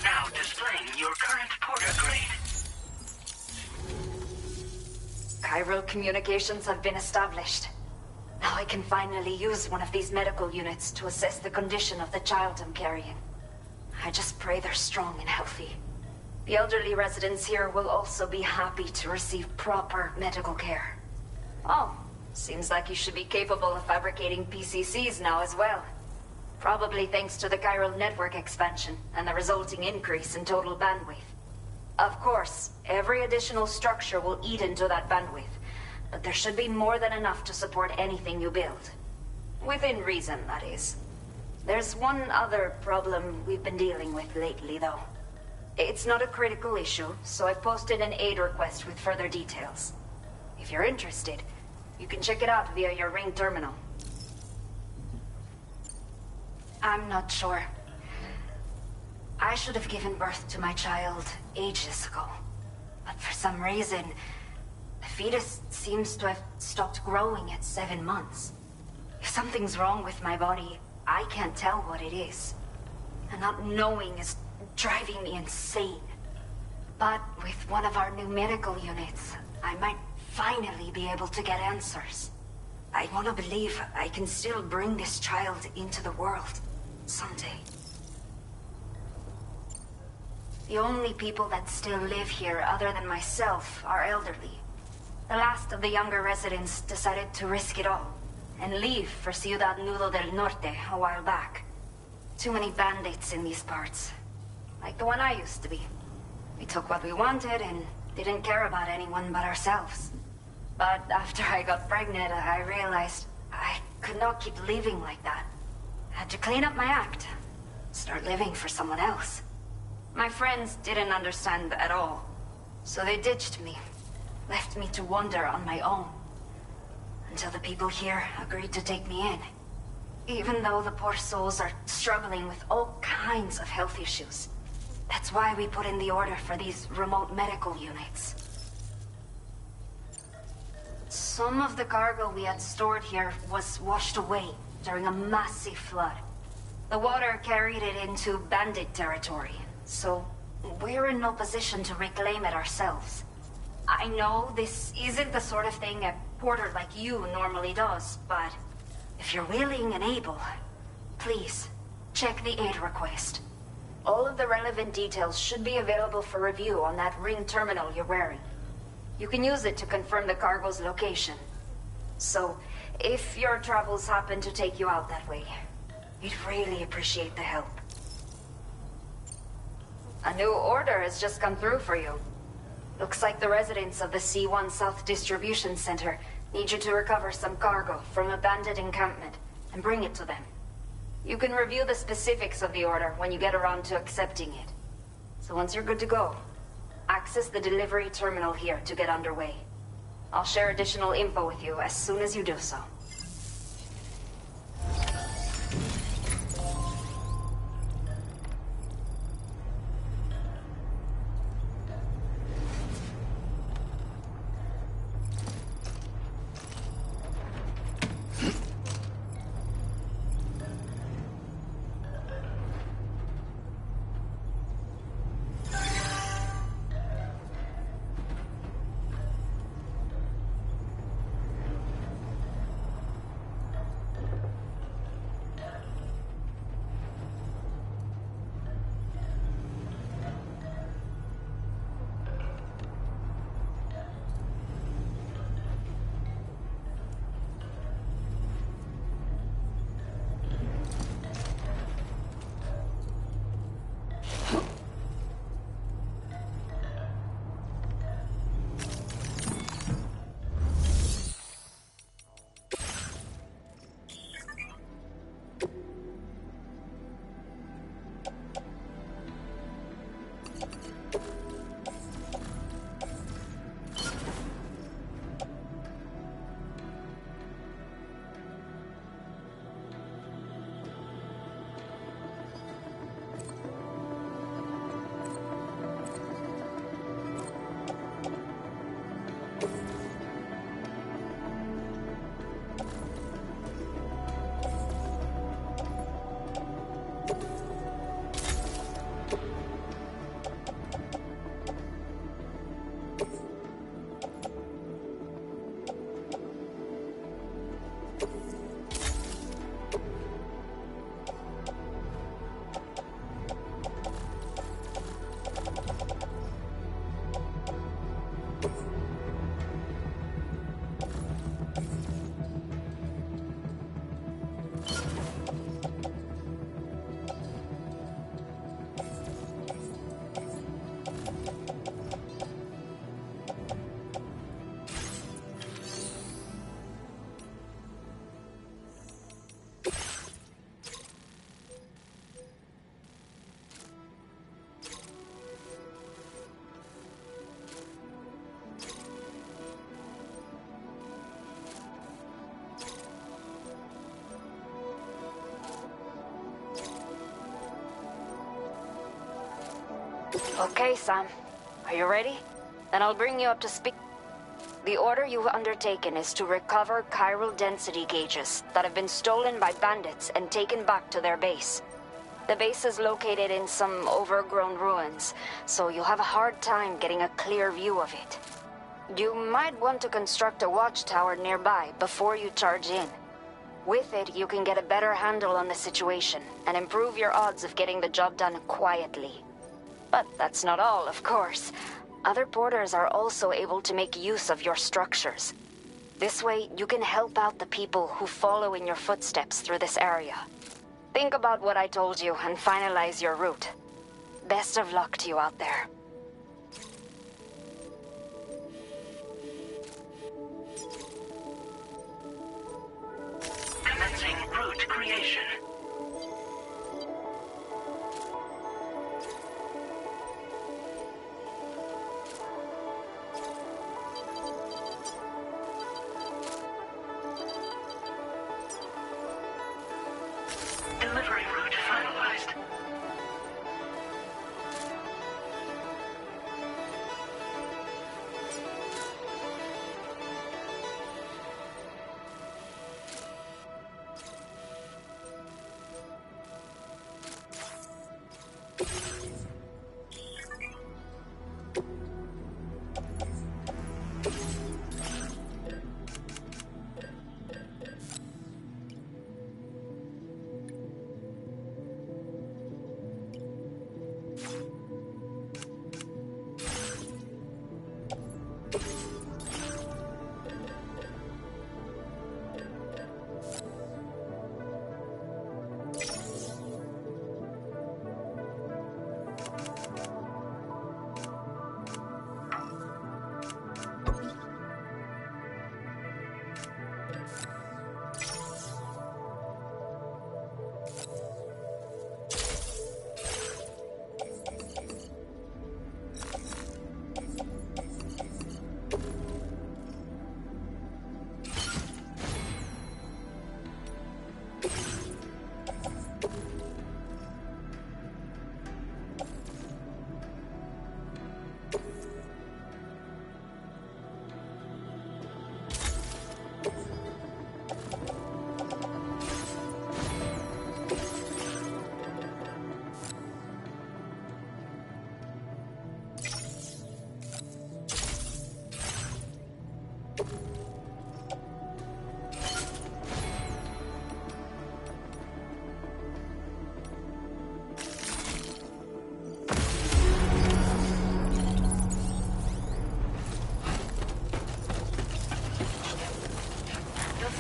Now displaying your current porter grade. Chiral communications have been established. Now I can finally use one of these medical units to assess the condition of the child I'm carrying. I just pray they're strong and healthy. The elderly residents here will also be happy to receive proper medical care. Oh, seems like you should be capable of fabricating PCCs now as well. Probably thanks to the chiral network expansion and the resulting increase in total bandwidth. Of course, every additional structure will eat into that bandwidth, but there should be more than enough to support anything you build. Within reason, that is. There's one other problem we've been dealing with lately, though. It's not a critical issue, so I've posted an aid request with further details. If you're interested, you can check it out via your ring terminal. I'm not sure. I should have given birth to my child ages ago. But for some reason, the fetus seems to have stopped growing at 7 months. If something's wrong with my body, I can't tell what it is. And not knowing is driving me insane. But with one of our new medical units, I might finally be able to get answers. I want to believe I can still bring this child into the world someday. The only people that still live here other than myself are elderly. The last of the younger residents decided to risk it all and leave for Ciudad Nudo del Norte a while back. Too many bandits in these parts. Like the one I used to be. We took what we wanted and didn't care about anyone but ourselves. But after I got pregnant, I realized I could not keep living like that. I had to clean up my act. Start living for someone else. My friends didn't understand at all. So they ditched me. Left me to wander on my own. Until the people here agreed to take me in. Even though the poor souls are struggling with all kinds of health issues. That's why we put in the order for these remote medical units. Some of the cargo we had stored here was washed away during a massive flood. The water carried it into bandit territory, so we're in no position to reclaim it ourselves. I know this isn't the sort of thing a porter like you normally does, but if you're willing and able, please, check the aid request. All of the relevant details should be available for review on that ring terminal you're wearing. You can use it to confirm the cargo's location. So, if your travels happen to take you out that way, we'd really appreciate the help. A new order has just come through for you. Looks like the residents of the C1 South Distribution Center need you to recover some cargo from a bandit encampment and bring it to them. You can review the specifics of the order when you get around to accepting it. So once you're good to go, access the delivery terminal here to get underway. I'll share additional info with you as soon as you do so. Okay, Sam. Are you ready? Then I'll bring you up to speed. The order you've undertaken is to recover chiral density gauges that have been stolen by bandits and taken back to their base. The base is located in some overgrown ruins, so you'll have a hard time getting a clear view of it. You might want to construct a watchtower nearby before you charge in. With it, you can get a better handle on the situation and improve your odds of getting the job done quietly. But that's not all, of course. Other porters are also able to make use of your structures. This way, you can help out the people who follow in your footsteps through this area. Think about what I told you and finalize your route. Best of luck to you out there. Commencing route creation. Delivery route finalized.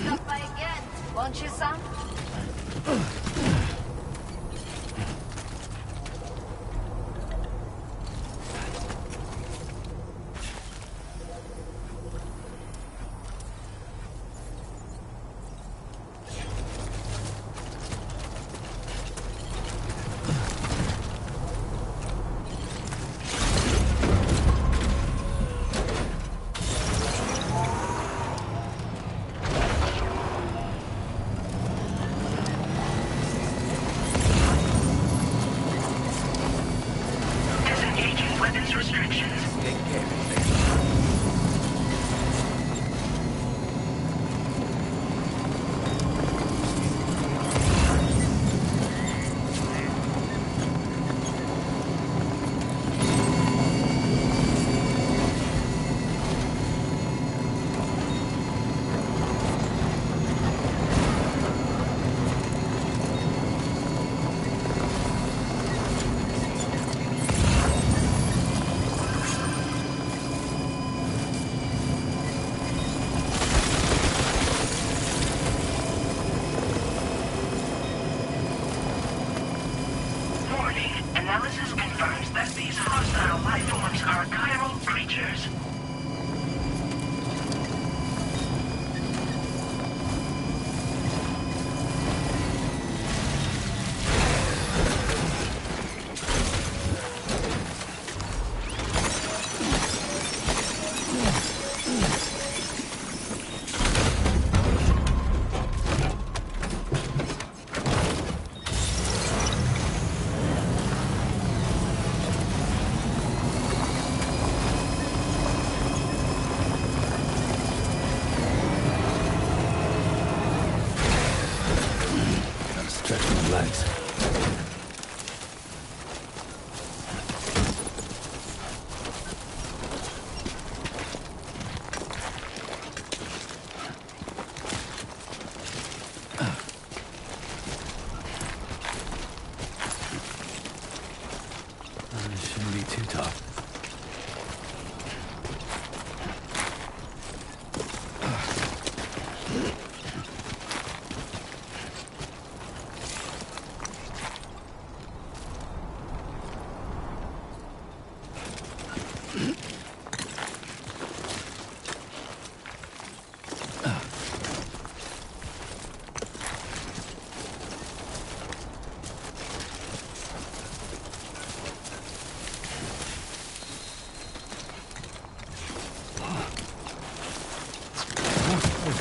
Stop by again, won't you, Sam? flags. Shouldn't be too tough.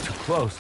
Too close.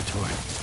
territory.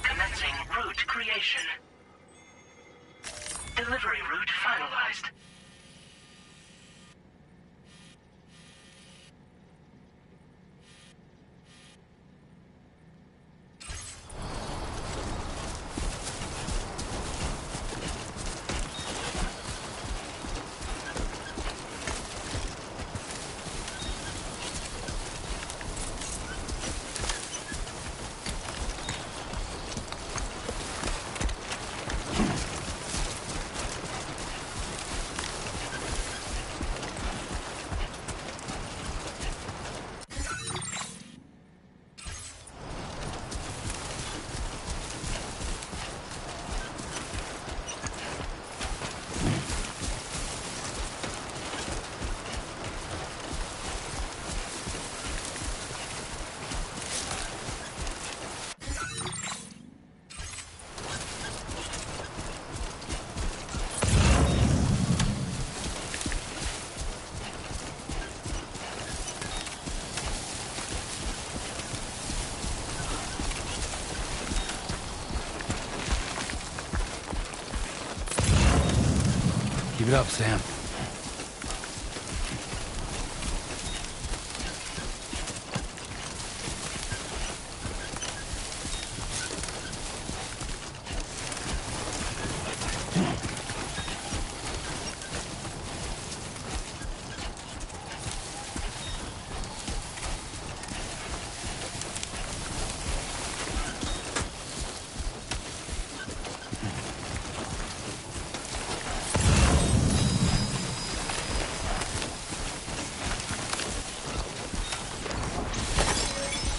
Commencing route creation. Delivery route finalized. Keep it up, Sam.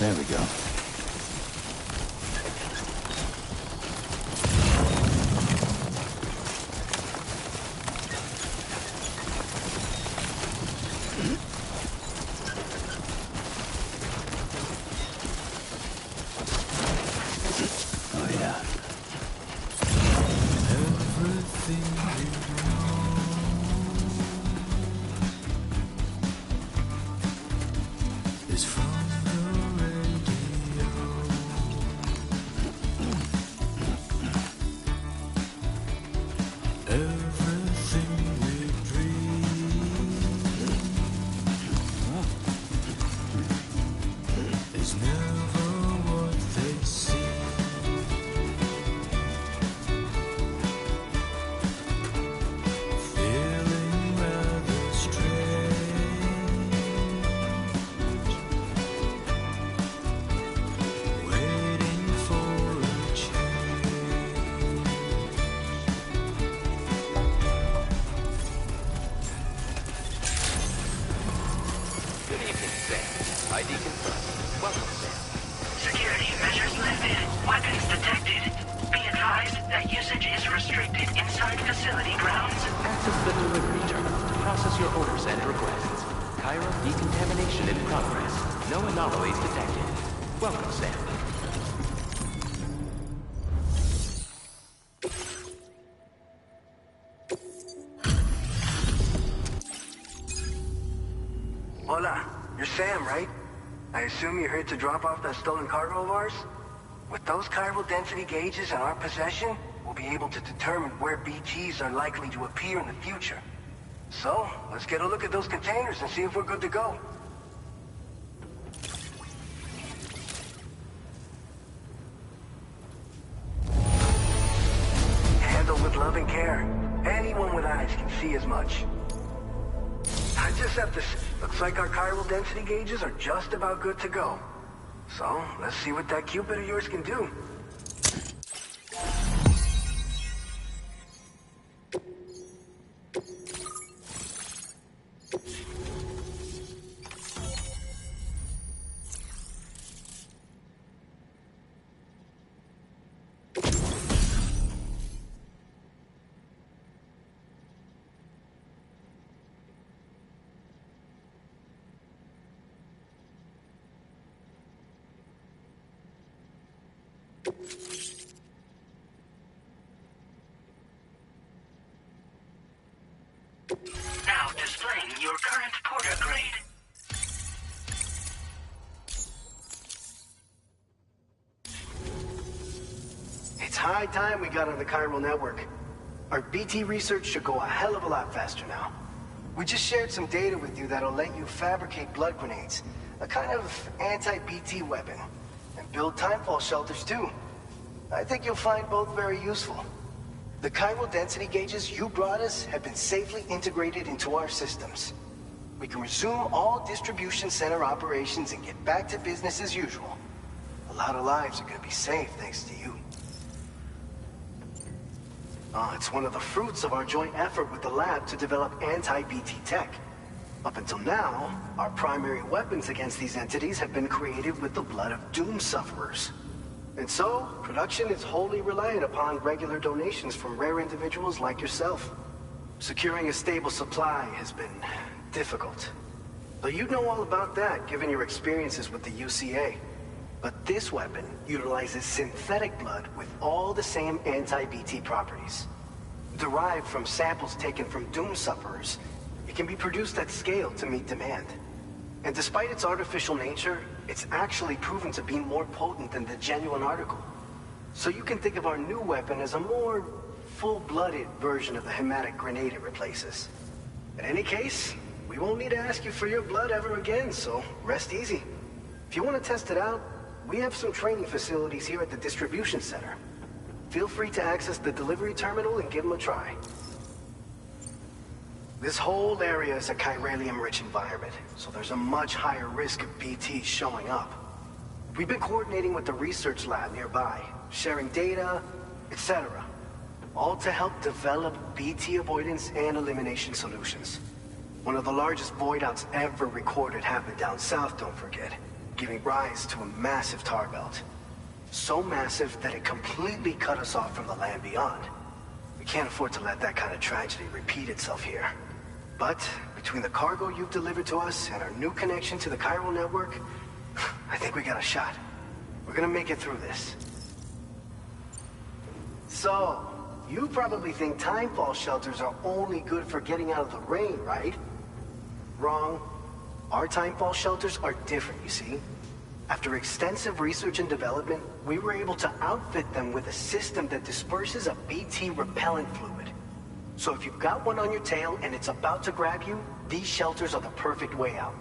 There we go. Oh, yeah. Is from the radio. Everything we dream is never what they seem. Feeling rather strange, waiting for a change. Good evening, Sam. ID confirmed. Welcome, Sam. Security measures lifted. Weapons detected. Be advised that usage is restricted inside facility grounds. Access the delivery terminal to process your orders and requests. Chiral decontamination in progress. No anomalies detected. Welcome, Sam. Hola, you're Sam, right? I assume you're here to drop off that stolen cargo of ours? With those chiral density gauges in our possession, we'll be able to determine where BTs are likely to appear in the future. So, let's get a look at those containers and see if we're good to go. Handled with love and care. Anyone with eyes can see as much. I just have to... Looks like our chiral density gauges are just about good to go. So, let's see what that Cupid of yours can do. Now displaying your current porter grade. It's high time we got on the chiral network. Our BT research should go a hell of a lot faster now. We just shared some data with you that'll let you fabricate blood grenades, a kind of anti-BT weapon, and build timefall shelters too. I think you'll find both very useful. The chiral density gauges you brought us have been safely integrated into our systems. We can resume all distribution center operations and get back to business as usual. A lot of lives are gonna be saved thanks to you. It's one of the fruits of our joint effort with the lab to develop anti-BT tech. Up until now, our primary weapons against these entities have been created with the blood of doom sufferers. And so, production is wholly reliant upon regular donations from rare individuals like yourself. Securing a stable supply has been difficult. Though you know all about that, given your experiences with the UCA. But this weapon utilizes synthetic blood with all the same anti-BT properties. Derived from samples taken from doom sufferers, it can be produced at scale to meet demand. And despite its artificial nature, it's actually proven to be more potent than the genuine article. So you can think of our new weapon as a more full-blooded version of the hematic grenade it replaces. In any case, we won't need to ask you for your blood ever again, so rest easy. If you want to test it out, we have some training facilities here at the distribution center. Feel free to access the delivery terminal and give them a try. This whole area is a chiralium-rich environment, so there's a much higher risk of BTs showing up. We've been coordinating with the research lab nearby, sharing data, etc. All to help develop BT avoidance and elimination solutions. One of the largest void outs ever recorded happened down south, don't forget, giving rise to a massive tar belt. So massive that it completely cut us off from the land beyond. We can't afford to let that kind of tragedy repeat itself here. But between the cargo you've delivered to us and our new connection to the chiral network, I think we got a shot. We're gonna make it through this. So, you probably think timefall shelters are only good for getting out of the rain, right? Wrong. Our timefall shelters are different, you see. After extensive research and development, we were able to outfit them with a system that disperses a BT repellent fluid. So if you've got one on your tail and it's about to grab you, these shelters are the perfect way out.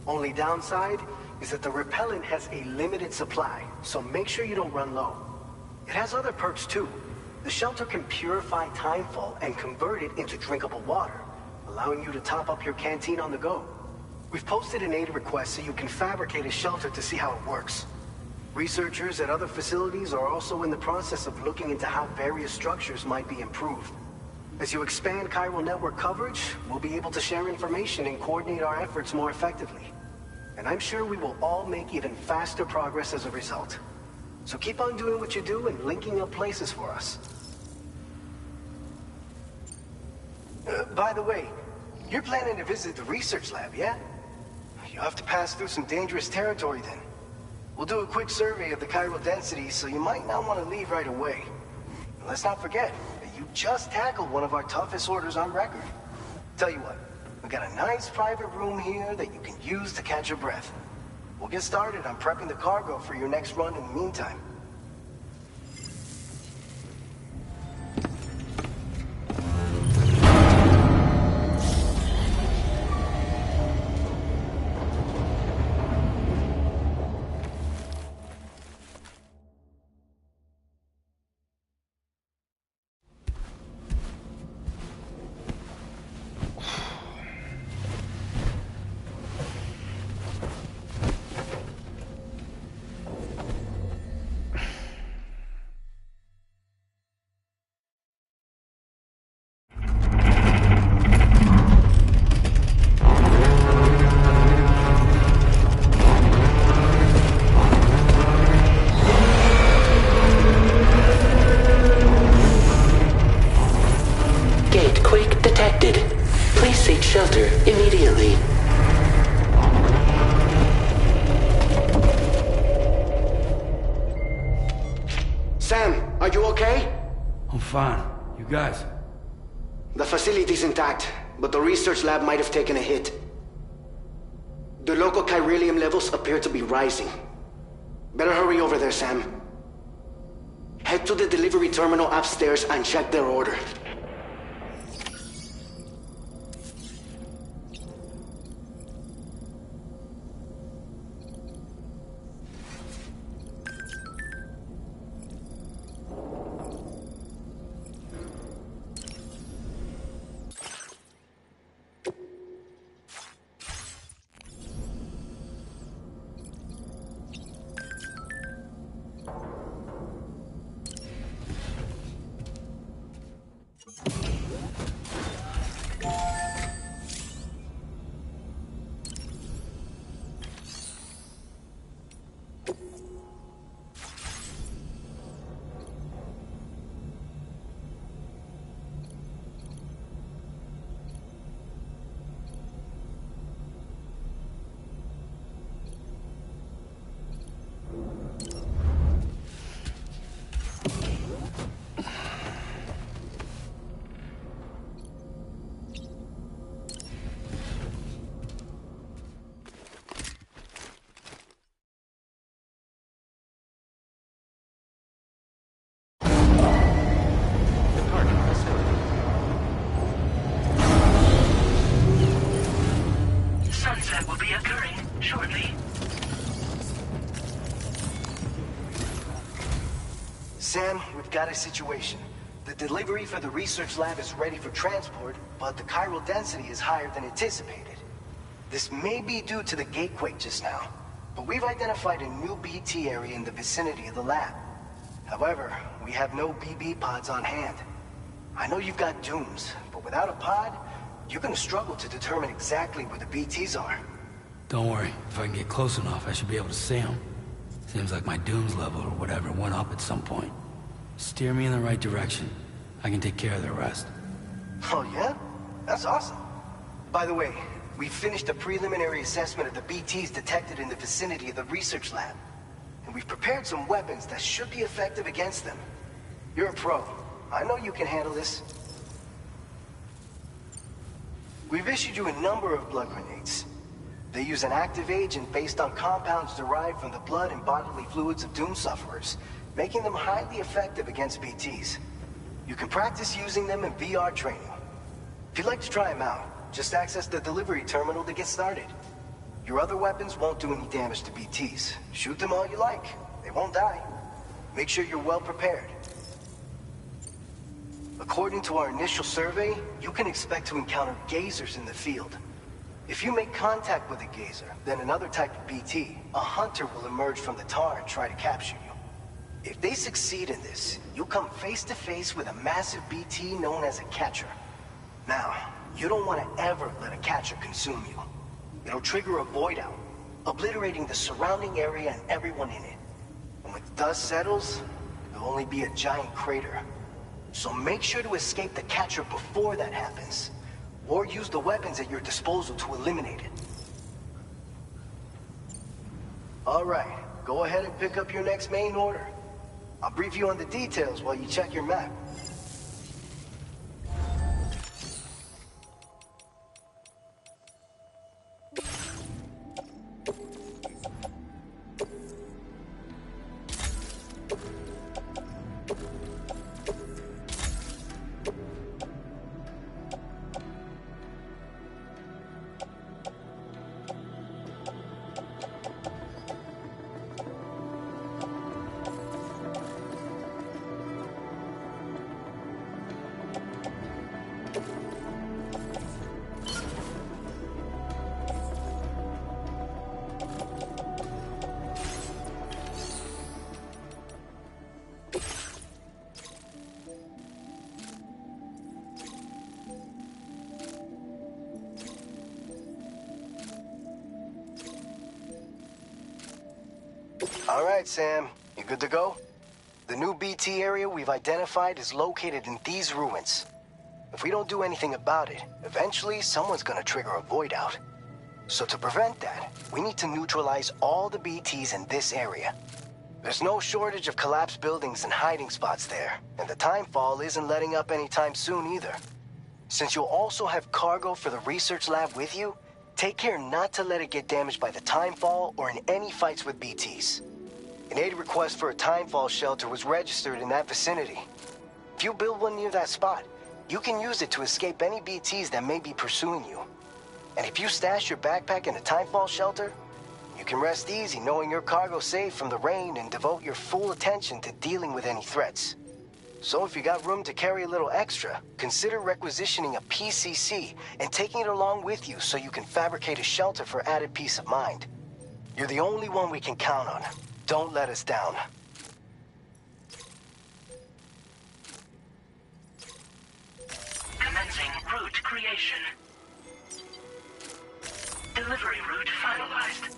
Only downside is that the repellent has a limited supply, so make sure you don't run low. It has other perks too. The shelter can purify timefall and convert it into drinkable water, allowing you to top up your canteen on the go. We've posted an aid request so you can fabricate a shelter to see how it works. Researchers at other facilities are also in the process of looking into how various structures might be improved. As you expand chiral network coverage, we'll be able to share information and coordinate our efforts more effectively. And I'm sure we will all make even faster progress as a result. So keep on doing what you do and linking up places for us. By the way, you're planning to visit the research lab, yeah? You'll have to pass through some dangerous territory then. We'll do a quick survey of the chiral density, so you might not want to leave right away. And let's not forget that you just tackled one of our toughest orders on record. Tell you what, we got a nice private room here that you can use to catch your breath. We'll get started on prepping the cargo for your next run in the meantime. Are you okay? I'm fine. You guys? The facility's intact, but the research lab might have taken a hit. The local chiralium levels appear to be rising. Better hurry over there, Sam. Head to the delivery terminal upstairs and check their order. Sunset will be occurring shortly. Sam, we've got a situation. The delivery for the research lab is ready for transport, but the chiral density is higher than anticipated. This may be due to the gatequake just now, but we've identified a new BT area in the vicinity of the lab. However, we have no BB pods on hand. I know you've got dooms, but without a pod, you're gonna struggle to determine exactly where the BTs are. Don't worry. If I can get close enough, I should be able to see them. Seems like my dooms level or whatever went up at some point. Steer me in the right direction. I can take care of the rest. Oh yeah? That's awesome. By the way, we finished a preliminary assessment of the BTs detected in the vicinity of the research lab. And we've prepared some weapons that should be effective against them. You're a pro. I know you can handle this. We've issued you a number of blood grenades. They use an active agent based on compounds derived from the blood and bodily fluids of Doom sufferers, making them highly effective against BTs. You can practice using them in VR training. If you'd like to try them out, just access the delivery terminal to get started. Your other weapons won't do any damage to BTs. Shoot them all you like. They won't die. Make sure you're well prepared. According to our initial survey, you can expect to encounter gazers in the field. If you make contact with a gazer, then another type of BT, a hunter will emerge from the tar and try to capture you. If they succeed in this, you'll come face to face with a massive BT known as a catcher. Now, you don't want to ever let a catcher consume you. It'll trigger a void out, obliterating the surrounding area and everyone in it. And when the dust settles, there'll only be a giant crater. So make sure to escape the catcher before that happens, or use the weapons at your disposal to eliminate it. All right, go ahead and pick up your next main order. I'll brief you on the details while you check your map. All right, Sam. You good to go? The new BT area we've identified is located in these ruins. If we don't do anything about it, eventually someone's gonna trigger a void out. So to prevent that, we need to neutralize all the BTs in this area. There's no shortage of collapsed buildings and hiding spots there, and the timefall isn't letting up anytime soon either. Since you'll also have cargo for the research lab with you, take care not to let it get damaged by the timefall or in any fights with BTs. An aid request for a timefall shelter was registered in that vicinity. If you build one near that spot, you can use it to escape any BTs that may be pursuing you. And if you stash your backpack in a timefall shelter, you can rest easy knowing your cargo's safe from the rain and devote your full attention to dealing with any threats. So if you got room to carry a little extra, consider requisitioning a PCC and taking it along with you so you can fabricate a shelter for added peace of mind. You're the only one we can count on. Don't let us down. Commencing route creation. Delivery route finalized.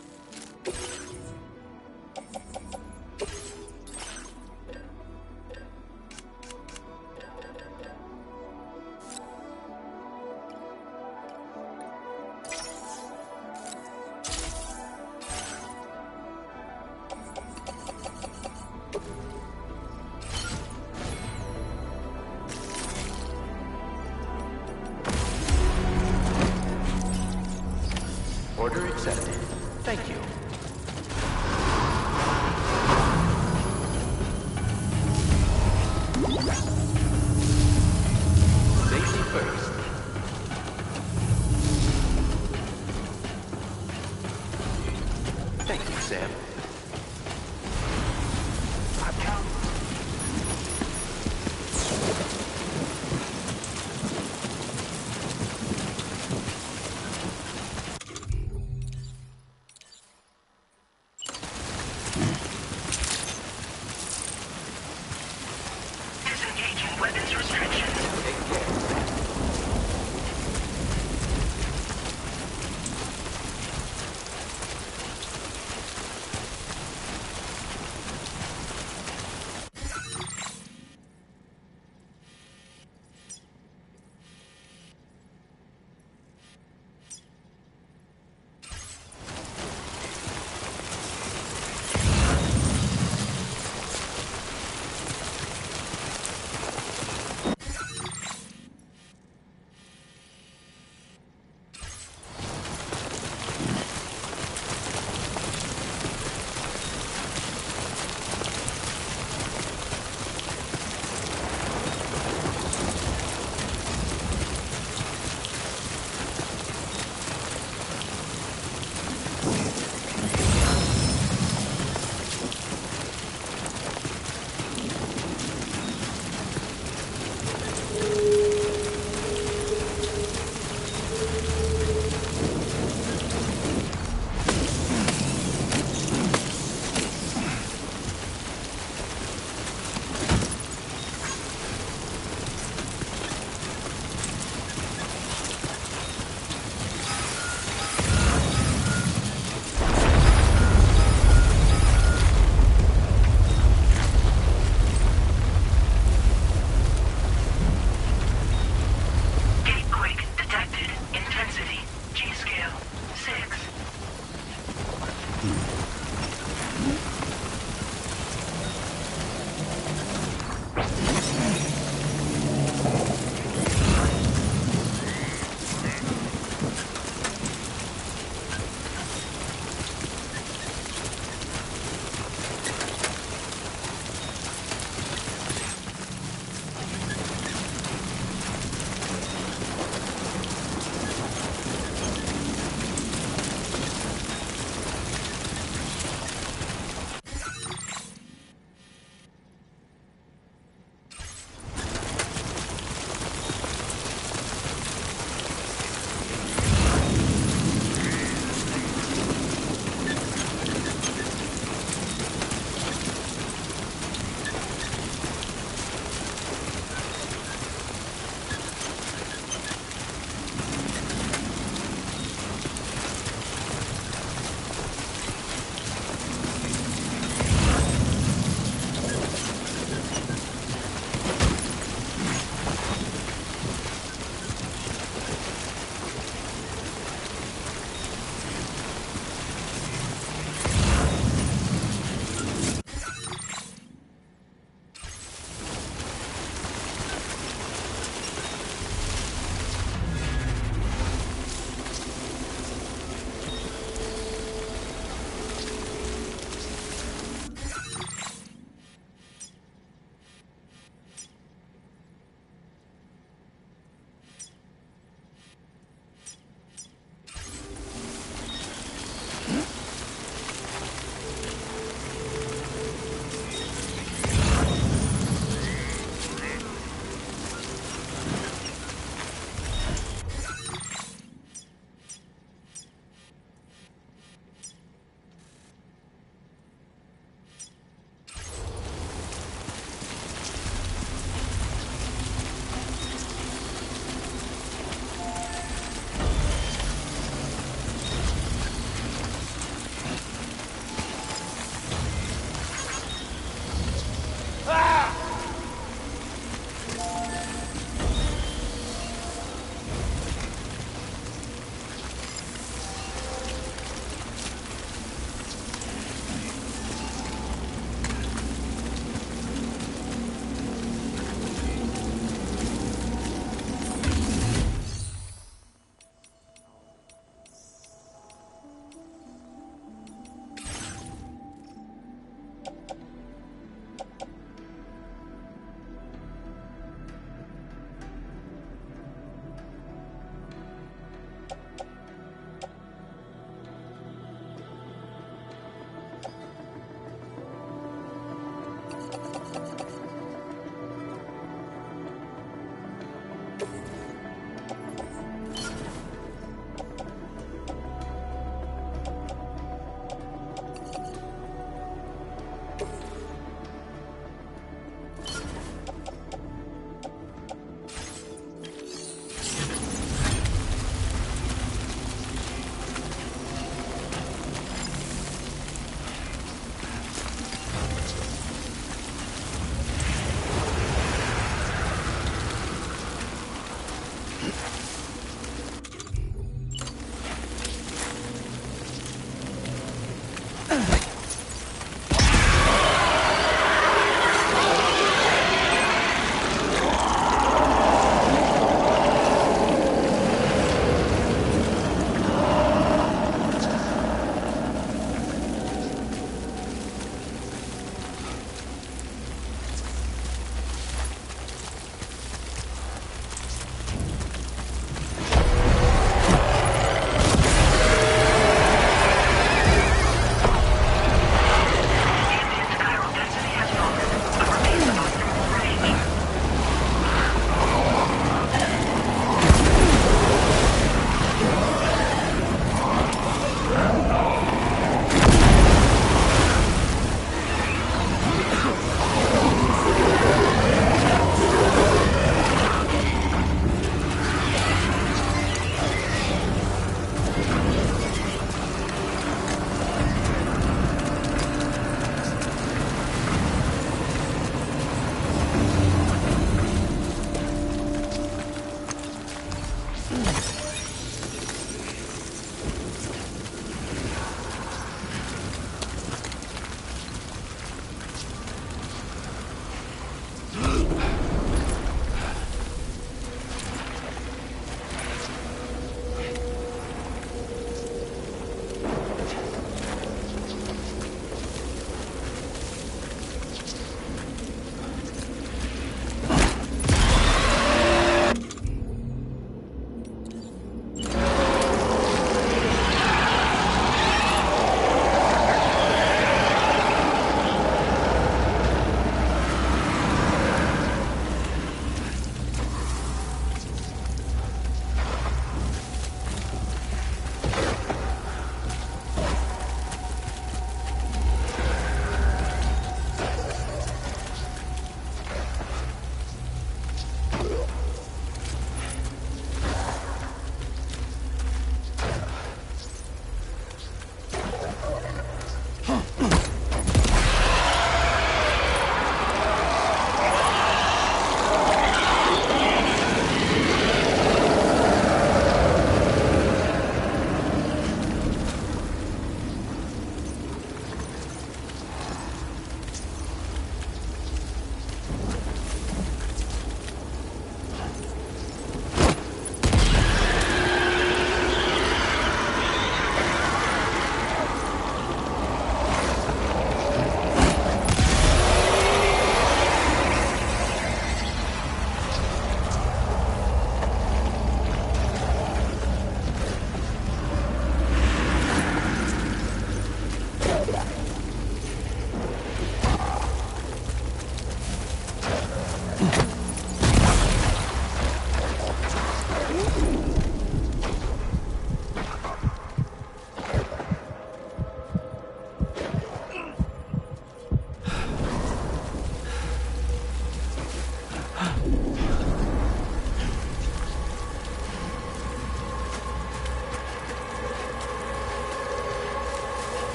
Order accepted. Thank you. Safety first. Thank you, Sam. Disengaging weapons restrictions.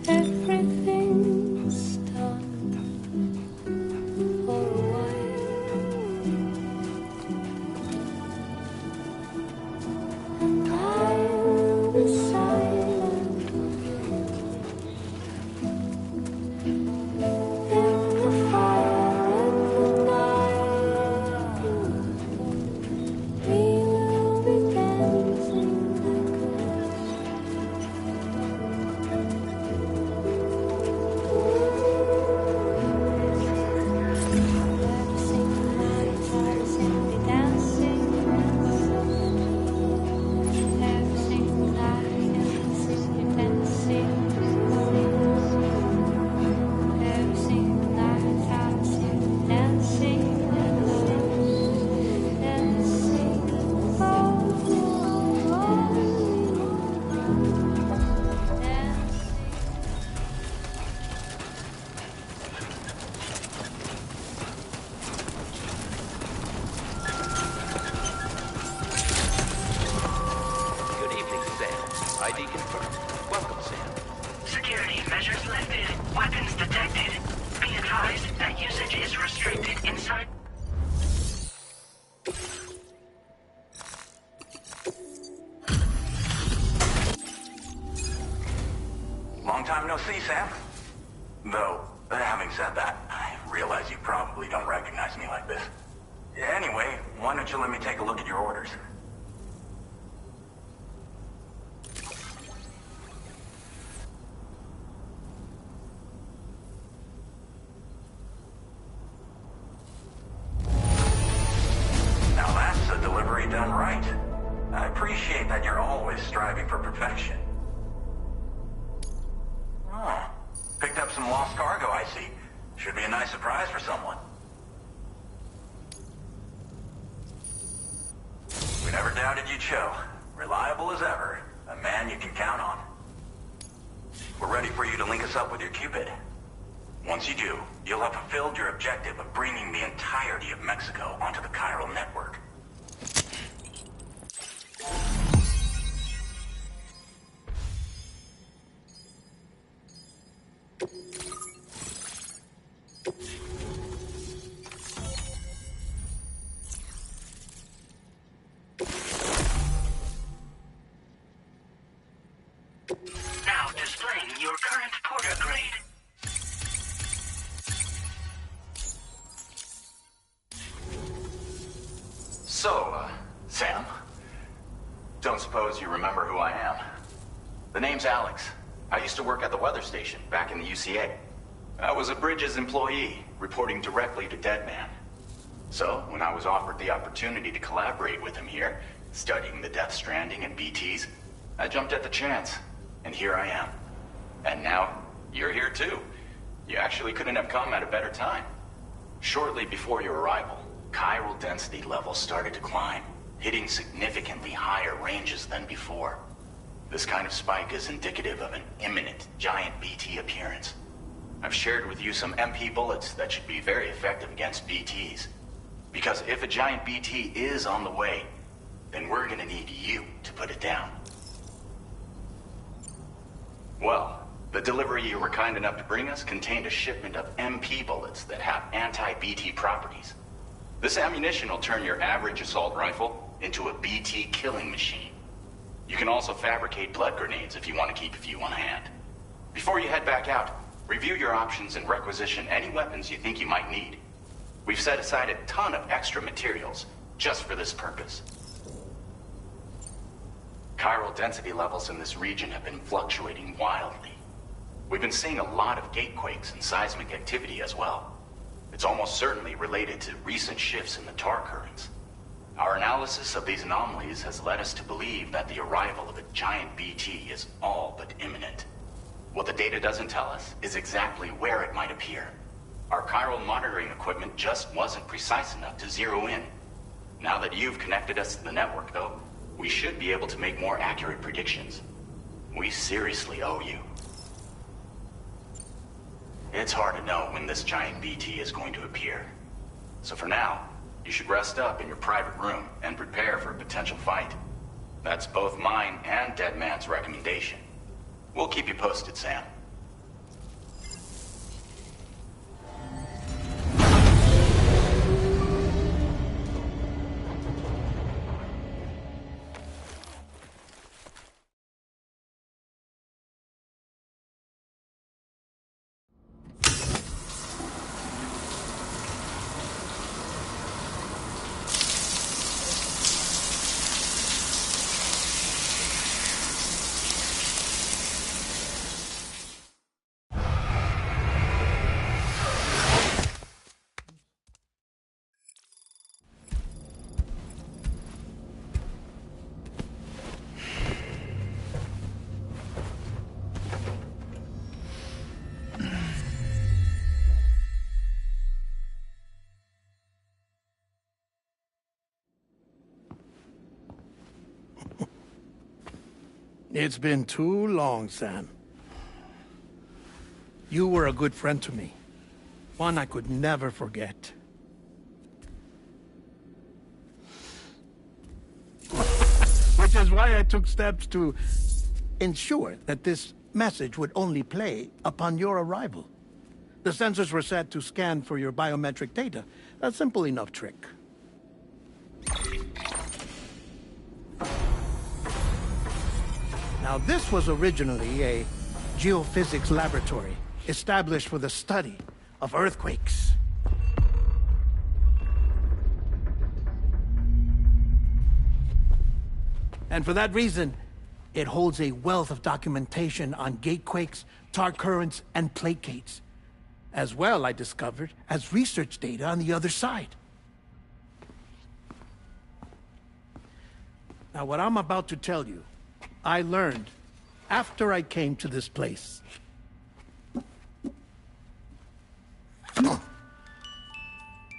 Everything's done for a while. I'll be silent in the fire of the night. We will be dancing Good evening, Sam. ID confirmed. Welcome, Sam. Security measures lifted. Weapons detected. Be advised that usage is restricted inside. Long time no see, Sam. Though, having said that, I realize you probably don't recognize me like this. Anyway, why don't you let me take a look at your orders? Now that's a delivery done right. I appreciate that you're always striving for perfection. Oh, picked up some lost cargo, I see. Should be a nice surprise for someone. We never doubted you'd show. Reliable as ever. A man you can count on. We're ready for you to link us up with your Cupid. Once you do, you'll have fulfilled your objective of bringing the entirety of Mexico onto the chiral network. Now displaying your current porter grade. So, Sam, don't suppose you remember who I am? The name's Alex. I used to work at the weather station back in the UCA. I was a Bridges employee, reporting directly to Deadman. So, when I was offered the opportunity to collaborate with him here, studying the Death Stranding and BTs, I jumped at the chance, and here I am. And now, you're here too. You actually couldn't have come at a better time. Shortly before your arrival, chiral density levels started to climb, hitting significantly higher ranges than before. This kind of spike is indicative of an imminent giant BT appearance. I've shared with you some MP bullets that should be very effective against BTs. Because if a giant BT is on the way, then we're gonna need you to put it down. Well, the delivery you were kind enough to bring us contained a shipment of MP bullets that have anti-BT properties. This ammunition will turn your average assault rifle into a BT killing machine. You can also fabricate blood grenades if you want to keep a few on hand. Before you head back out, review your options and requisition any weapons you think you might need. We've set aside a ton of extra materials just for this purpose. Chiral density levels in this region have been fluctuating wildly. We've been seeing a lot of gatequakes and seismic activity as well. It's almost certainly related to recent shifts in the tar currents. Our analysis of these anomalies has led us to believe that the arrival of a giant BT is all but imminent. What the data doesn't tell us is exactly where it might appear. Our chiral monitoring equipment just wasn't precise enough to zero in. Now that you've connected us to the network, though, we should be able to make more accurate predictions. We seriously owe you. It's hard to know when this giant BT is going to appear. So for now, you should rest up in your private room and prepare for a potential fight. That's both mine and Dead Man's recommendation. We'll keep you posted, Sam. It's been too long, Sam. You were a good friend to me. One I could never forget. Which is why I took steps to ensure that this message would only play upon your arrival. The sensors were set to scan for your biometric data. A simple enough trick. Now, this was originally a geophysics laboratory established for the study of earthquakes. And for that reason, it holds a wealth of documentation on gatequakes, tar currents, and placates. As well, I discovered, as research data on the other side. Now, what I'm about to tell you, I learned after I came to this place.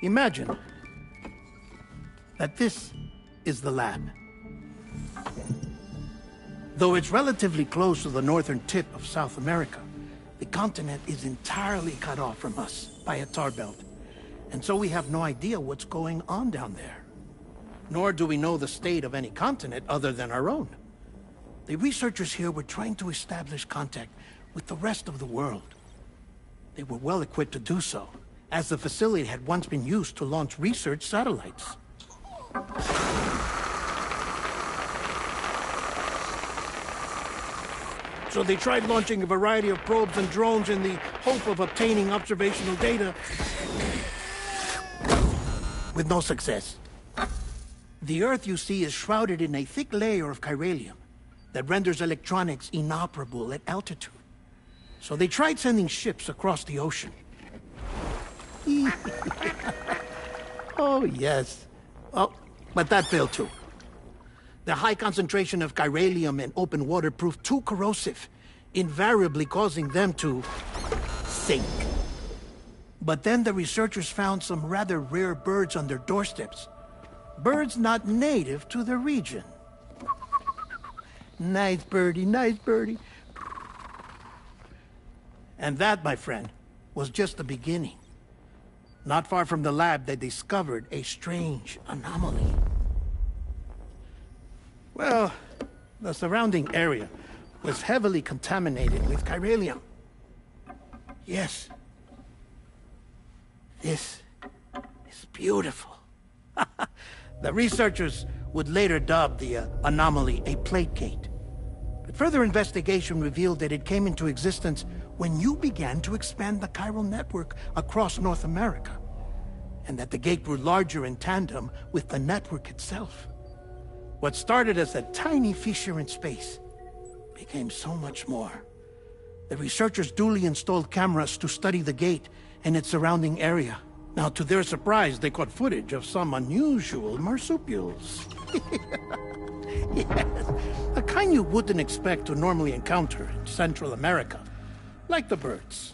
Imagine that this is the lab. Though it's relatively close to the northern tip of South America, the continent is entirely cut off from us by a tar belt. And so we have no idea what's going on down there. Nor do we know the state of any continent other than our own. The researchers here were trying to establish contact with the rest of the world. They were well equipped to do so, as the facility had once been used to launch research satellites. So they tried launching a variety of probes and drones in the hope of obtaining observational data, with no success. The Earth, you see, is shrouded in a thick layer of chiralium that renders electronics inoperable at altitude. So they tried sending ships across the ocean. Oh, yes. Oh, but that failed too. The high concentration of chiralium in open water proved too corrosive, invariably causing them to sink. But then the researchers found some rather rare birds on their doorsteps. Birds not native to the region. Nice birdie, nice birdie. And that, my friend, was just the beginning. Not far from the lab, they discovered a strange anomaly. Well, the surrounding area was heavily contaminated with chiralium. Yes. This is beautiful. The researchers would later dub the anomaly a placate. But further investigation revealed that it came into existence when you began to expand the chiral network across North America, and that the gate grew larger in tandem with the network itself. What started as a tiny fissure in space became so much more. The researchers duly installed cameras to study the gate and its surrounding area. Now, to their surprise, they caught footage of some unusual marsupials. Yes, a kind you wouldn't expect to normally encounter in Central America, like the birds.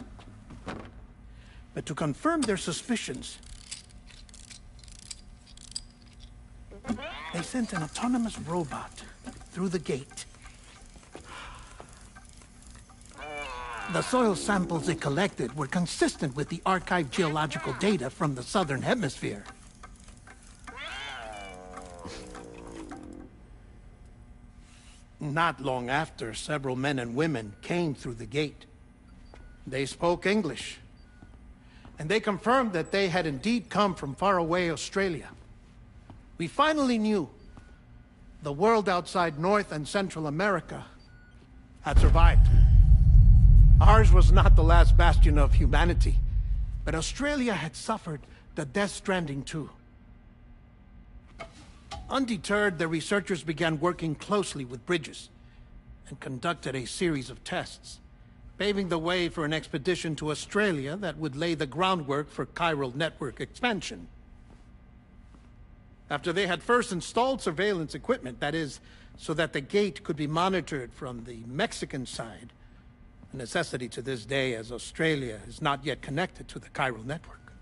But to confirm their suspicions, they sent an autonomous robot through the gate. The soil samples it collected were consistent with the archived geological data from the southern hemisphere. not long after, several men and women came through the gate. They spoke English, and they confirmed that they had indeed come from faraway Australia. We finally knew the world outside North and Central America had survived. Ours was not the last bastion of humanity, but Australia had suffered the Death Stranding too. Undeterred, the researchers began working closely with Bridges and conducted a series of tests, paving the way for an expedition to Australia that would lay the groundwork for chiral network expansion. After they had first installed surveillance equipment, that is, so that the gate could be monitored from the Mexican side, a necessity to this day as Australia is not yet connected to the chiral network.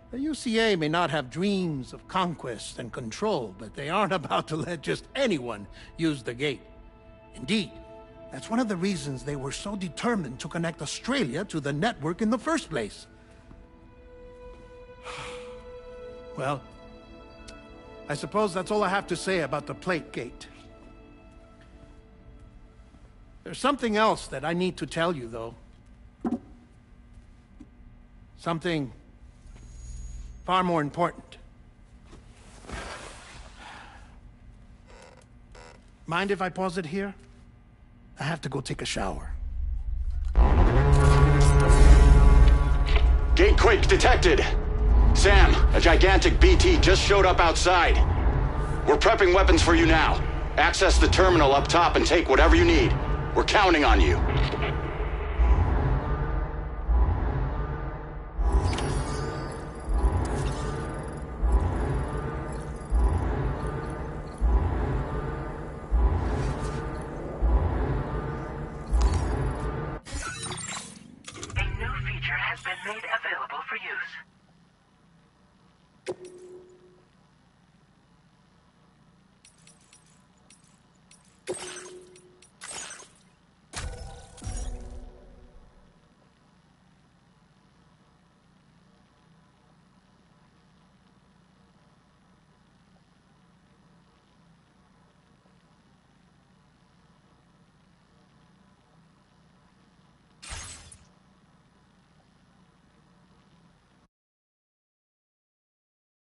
The UCA may not have dreams of conquest and control, but they aren't about to let just anyone use the gate. Indeed, that's one of the reasons they were so determined to connect Australia to the network in the first place. Well, I suppose that's all I have to say about the plate gate. There's something else that I need to tell you, though. Something far more important. Mind if I pause it here? I have to go take a shower. Gate quake detected. Sam, a gigantic BT just showed up outside. We're prepping weapons for you now. Access the terminal up top and take whatever you need. We're counting on you. A new feature has been made available for use.